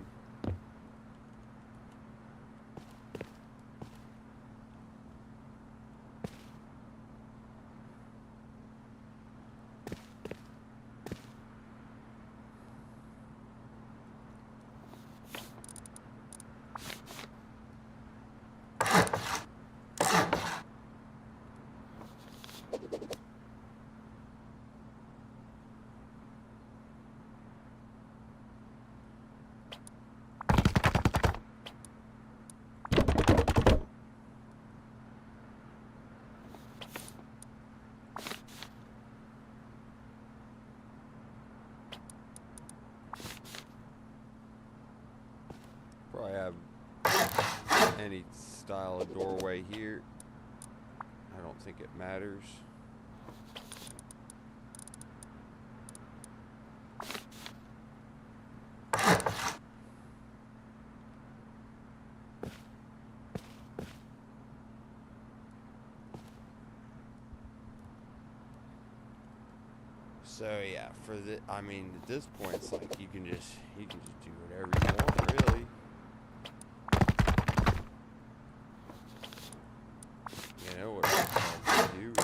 Probably have any style of doorway here. I don't think it matters. So yeah, for the, I mean, at this point, it's like you can just do whatever you want, really. You know what you have to do is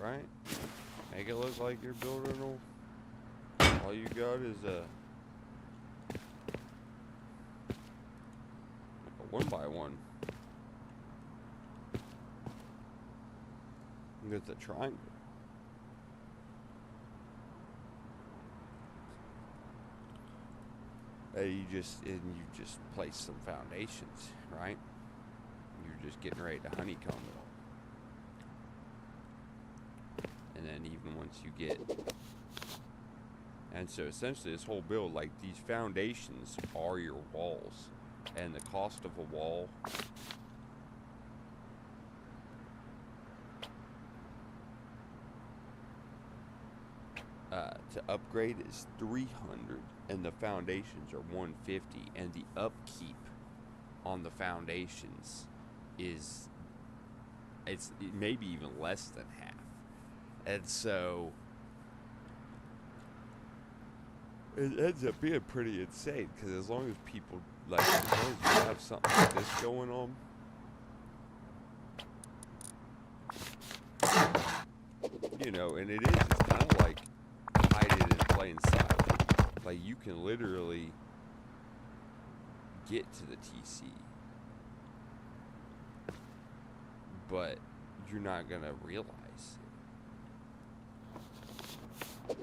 right? Make it look like you're building all you got is a 1x1 with a triangle. You just place some foundations, right? You're just getting ready to honeycomb it all. And then even once you get, and so essentially this whole build, like these foundations are your walls, and the cost of a wall to upgrade is 300, and the foundations are 150, and the upkeep on the foundations is it's maybe even less than half. And so it ends up being pretty insane, because as long as people, like, as long as you have something like this going on, you know, and it's kind of like hide it in plain sight. Like, you can literally get to the TC, but you're not gonna realize it.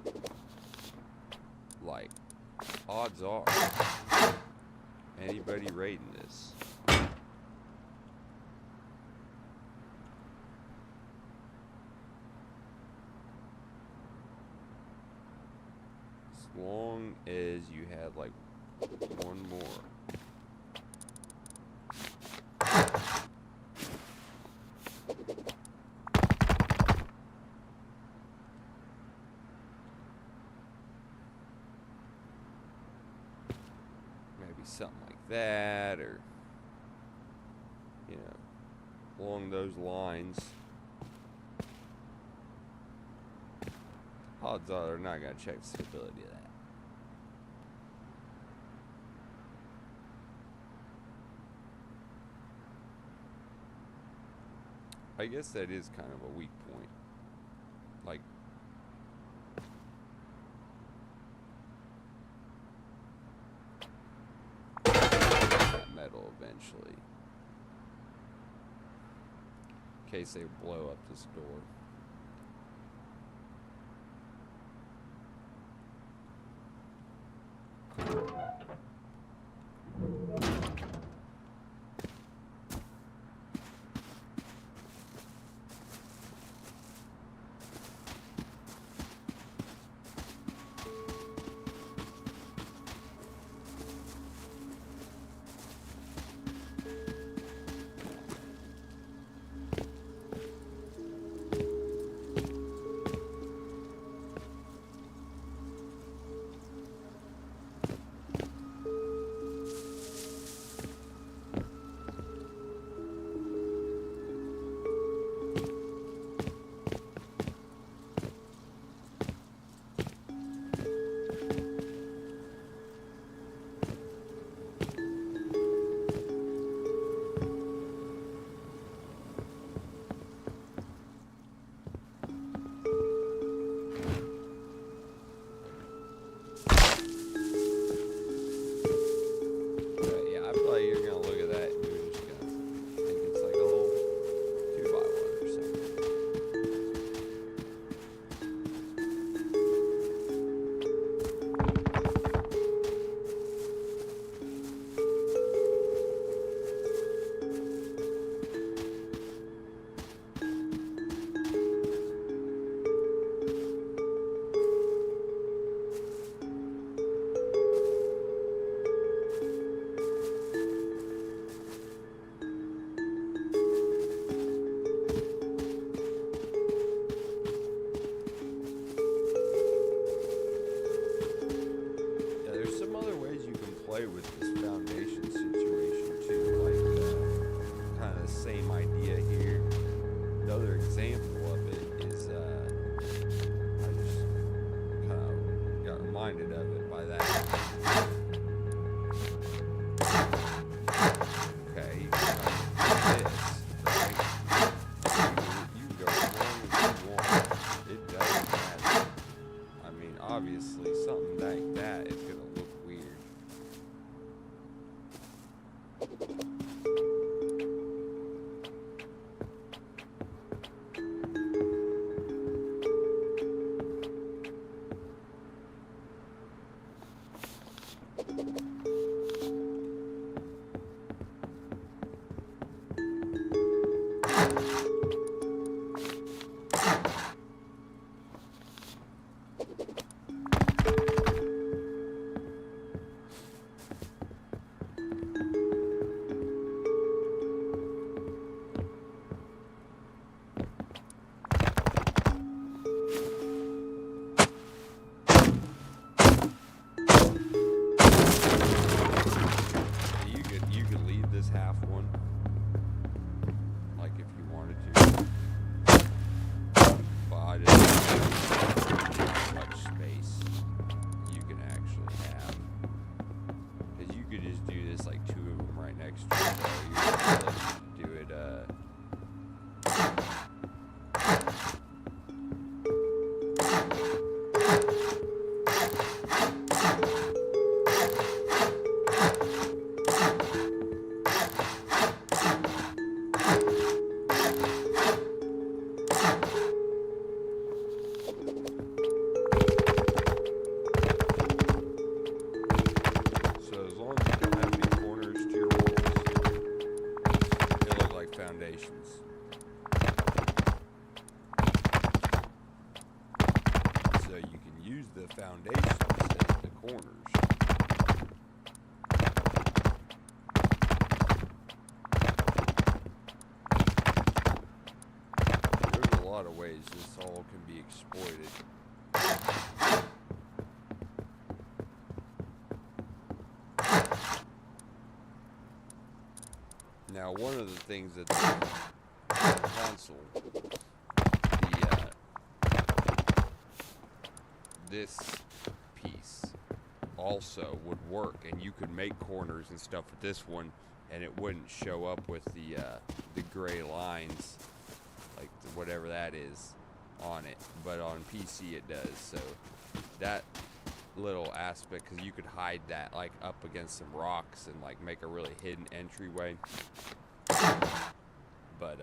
Like, odds are, anybody rating this, as long as you had like one more. Something like that, or along those lines. Odds are they're not going to check the stability of that. I guess that is kind of a weak point. Like, metal eventually, in case they blow up this door. With this foundation situation too, like kind of the same idea here. Another example of it is I just kind of got reminded of it by that. Okay, you can kind of do this, right? You can go as long as you want. It doesn't matter. I mean, obviously, something like that is gonna look weird. use the foundations as the corners. There's a lot of ways this all can be exploited. Now, one of the things that the console, this piece also would work, and you could make corners and stuff with this one, and it wouldn't show up with the gray lines, like whatever that is, on it. But on PC it does. So that little aspect, because you could hide that like up against some rocks and like make a really hidden entryway. But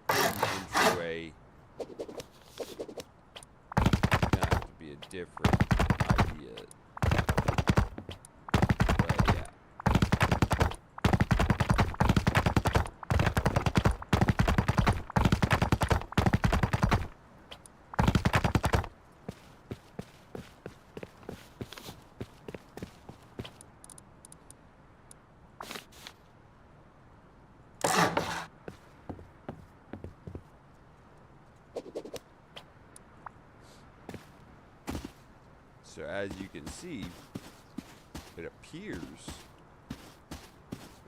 hidden entryway gonna have to be a different idea. But yeah. So as you can see, it appears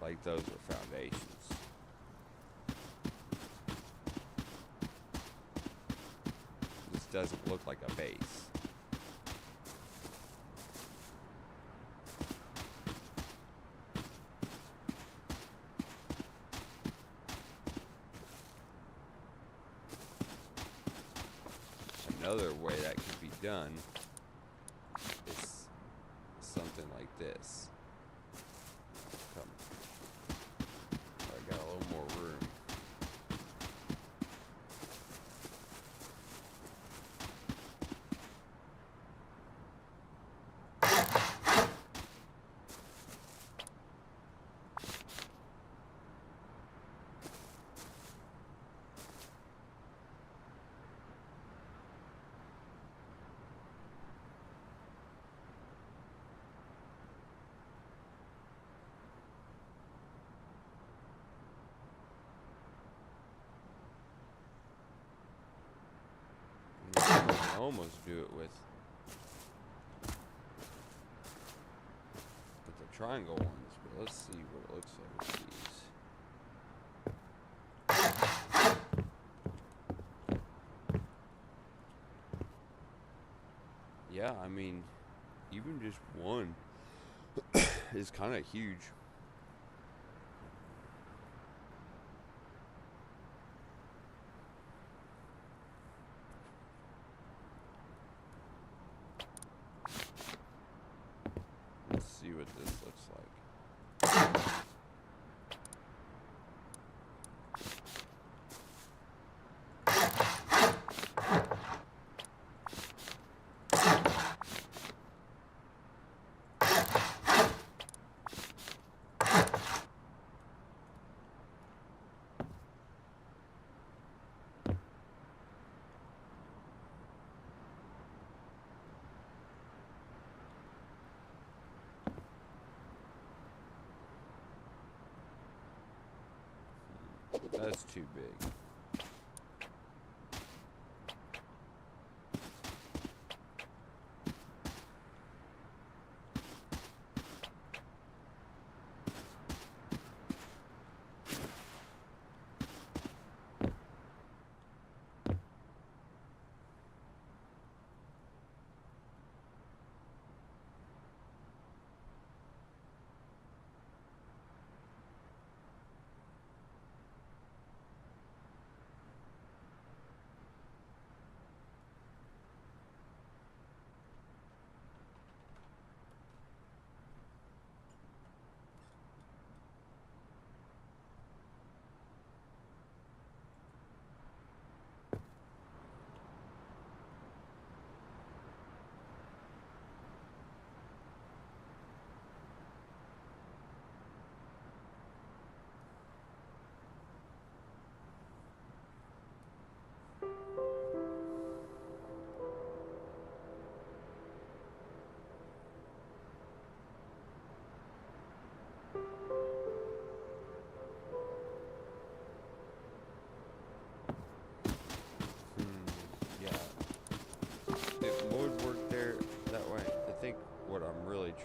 like those are foundations. This doesn't look like a base. Another way that could be done is something like this. Come. I got a little more room. I can almost do it with the triangle ones, but let's see what it looks like with these. Yeah, I mean, even just one is kind of huge. Let's see what this looks like. That's too big.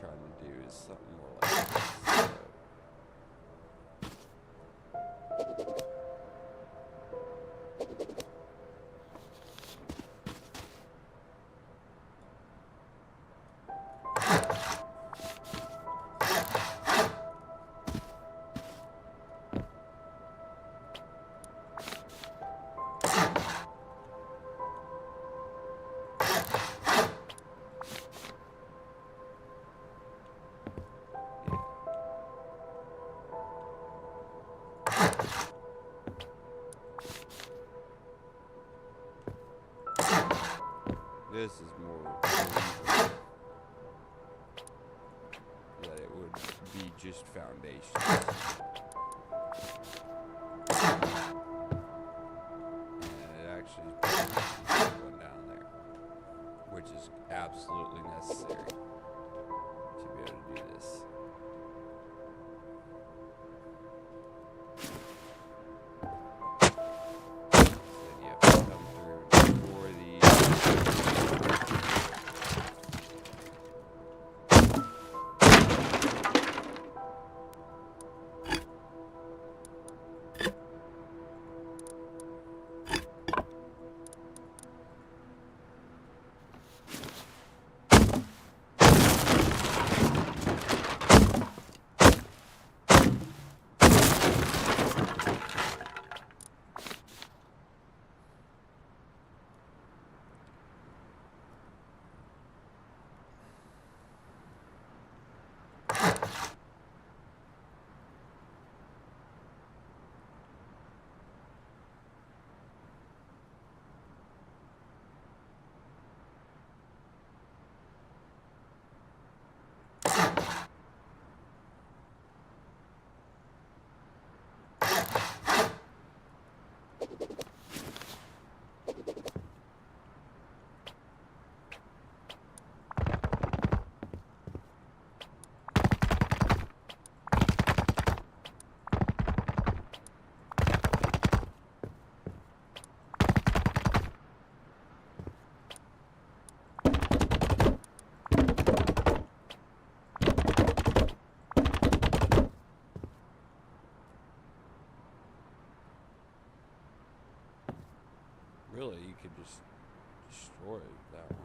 trying to do is something more like this. So, this is more believable that it would be just foundations. And it actually is putting one down there, which is absolutely necessary to be able to do this. Then you have to come through for the really, you could just destroy that one.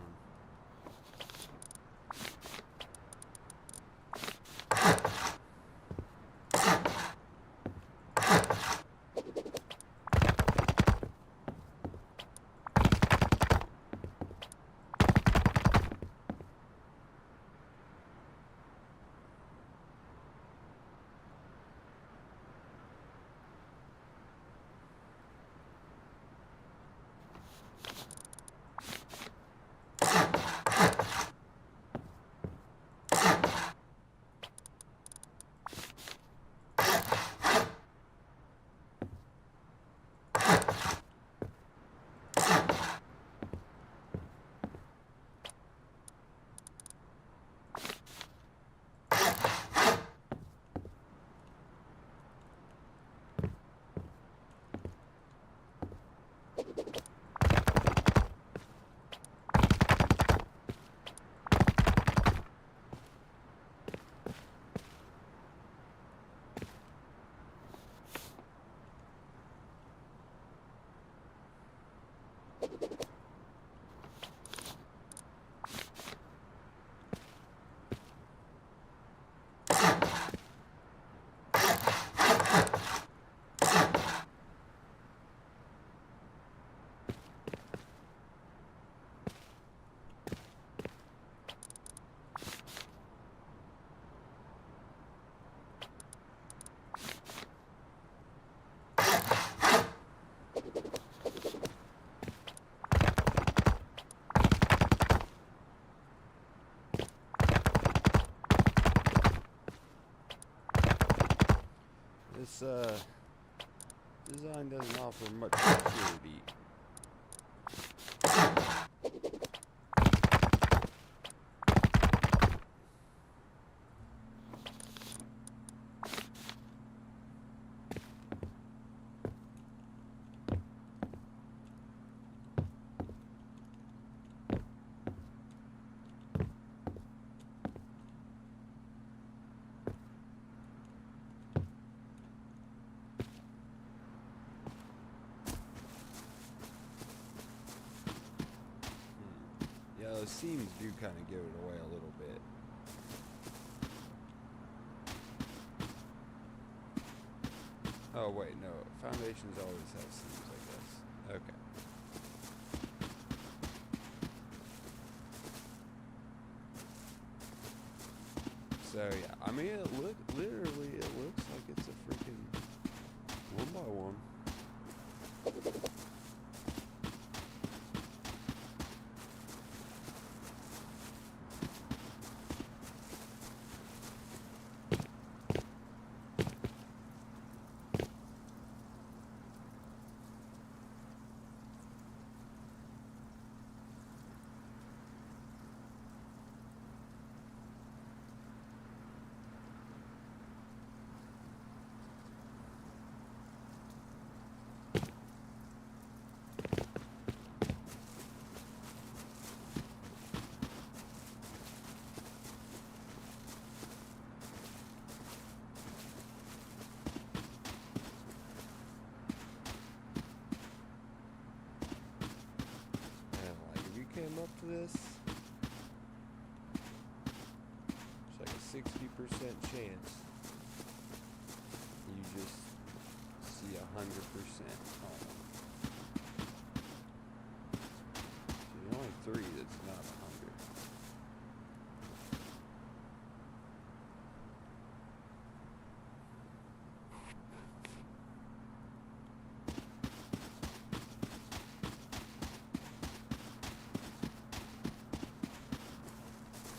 This design doesn't offer much security. those seams do kind of give it away a little bit. Oh wait, no. Foundations always have seams, I guess. Okay. So yeah, I mean, literally, it looks like it's a freaking 1x1. Came up to this, it's like a 60% chance you just see 100% on them. So there's only 3 that's not 100.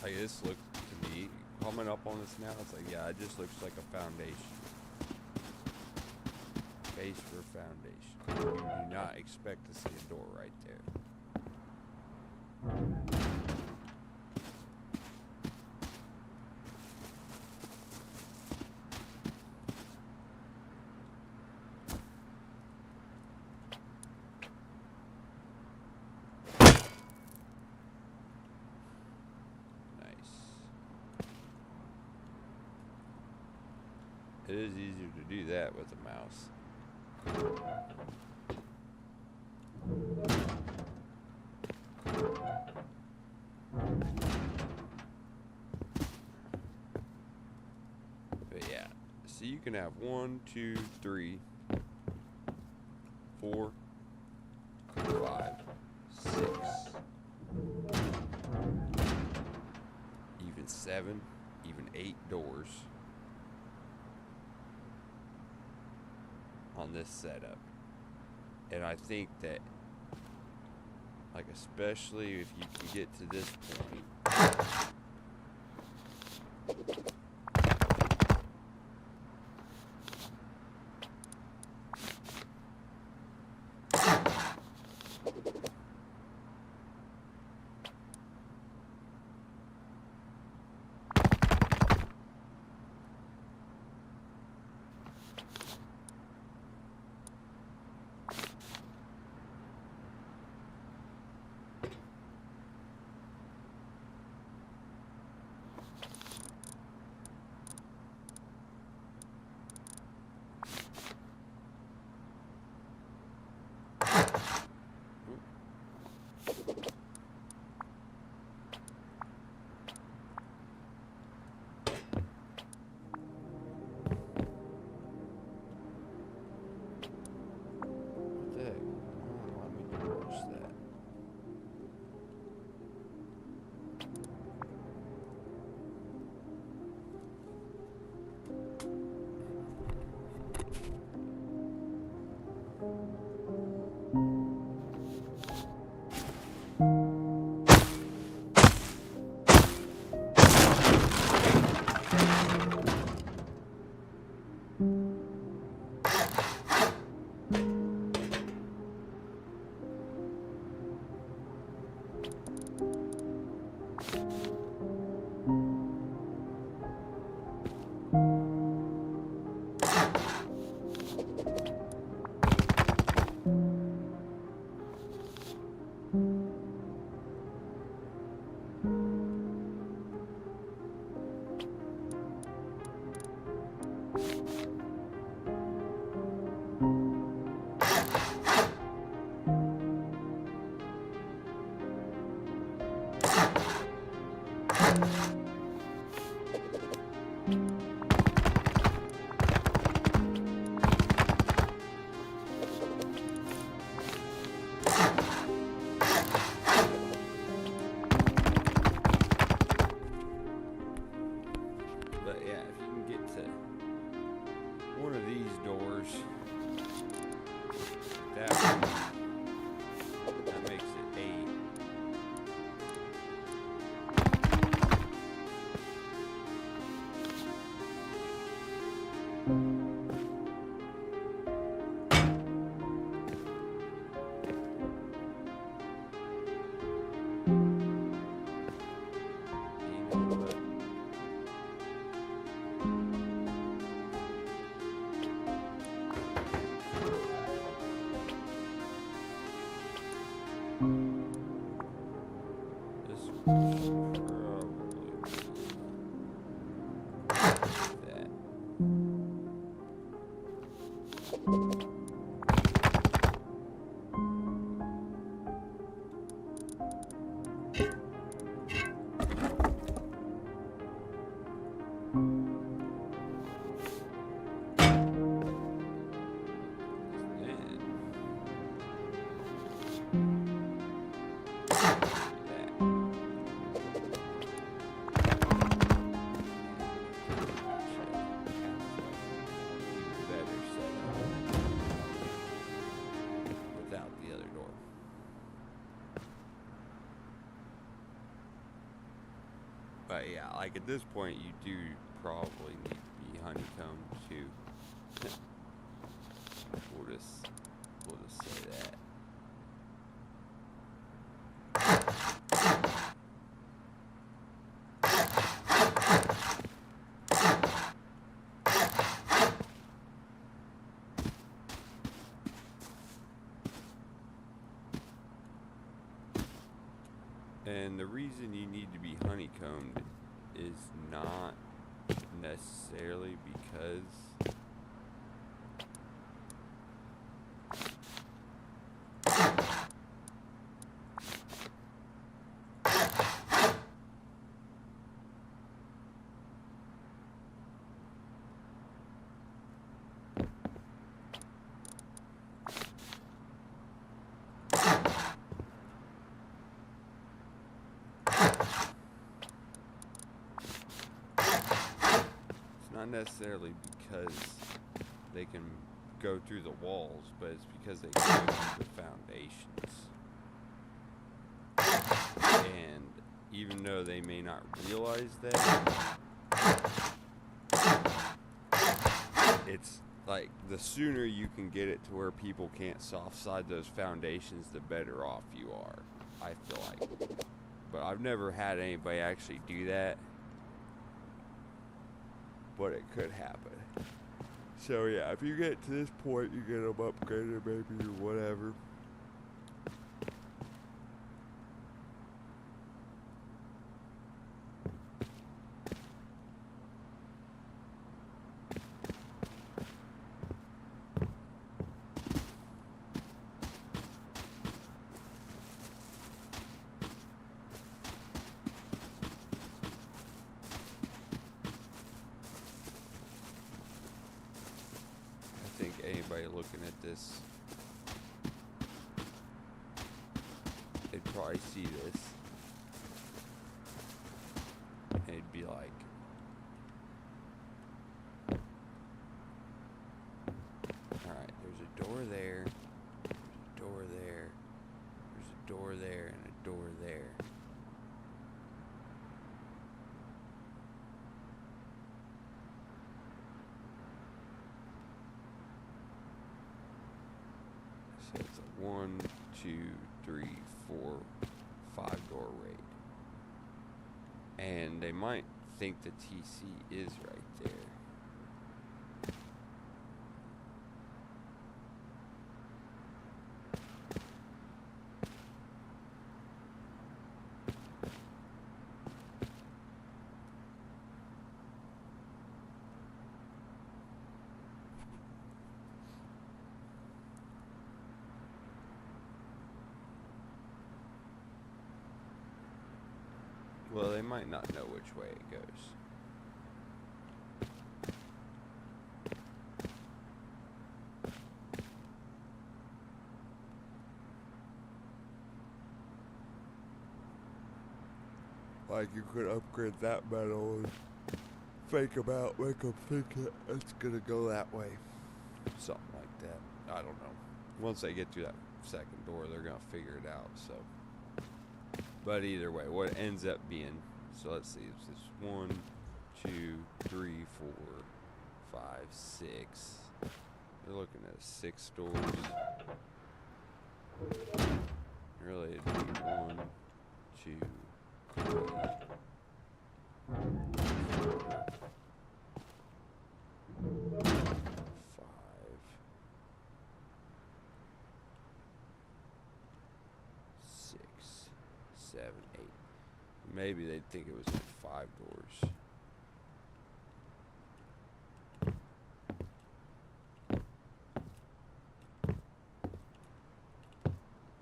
Like this look to me, coming up on this now, it's like, yeah, it just looks like a foundation. Base for foundation. You do not expect to see a door right there. It is easier to do that with a mouse. But yeah, so you can have 1, 2, 3, 4, 5, 6, even 7, even 8 doors on this setup. And I think that, like, especially if you can get to this point, But yeah, if you can get to one of these doors, that makes it 8. You know what? This should probably be that. Then without the other door. But yeah, like at this point, you do probably need to be honeycombed too. we'll just say that. And the reason you need to be honeycombed is not necessarily because not necessarily because they can go through the walls, but it's because they go through the foundations. And even though they may not realize that, it's like the sooner you can get it to where people can't soft side those foundations, the better off you are, I feel like. But I've never had anybody actually do that. But it could happen. So yeah, if you get to this point, you get them upgraded maybe or whatever. I think anybody looking at this, they'd probably see this and it'd be like, alright, there's a door there, there's a door there, there's a door there, and a door there. So it's a 1, 2, 3, 4, 5 door raid. And they might think the TC is right there. Well, they might not know which way it goes. Like you could upgrade that metal and make them think it's gonna go that way. Something like that. I don't know. Once they get through that second door, they're gonna figure it out. So, but either way, what it ends up being. So let's see. It's this 1, 2, 3, 4, 5, 6. They're looking at 6 doors. Really, it'd be 1, 2, 3, 4, 5, 6, 7, 8. Maybe they'd think it was 5 doors.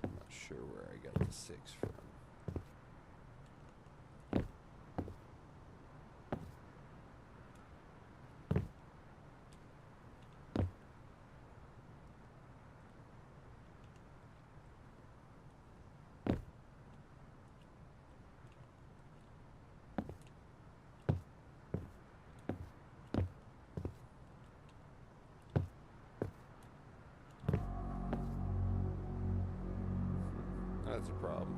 I'm not sure where I got the 6 from. That's a problem.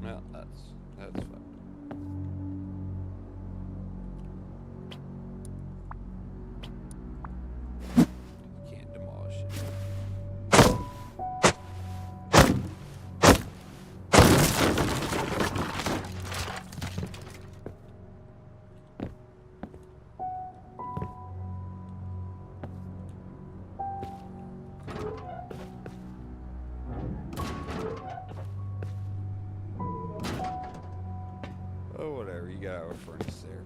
Well, that's fine. Can't demolish it. Oh, whatever. You got our furnace there.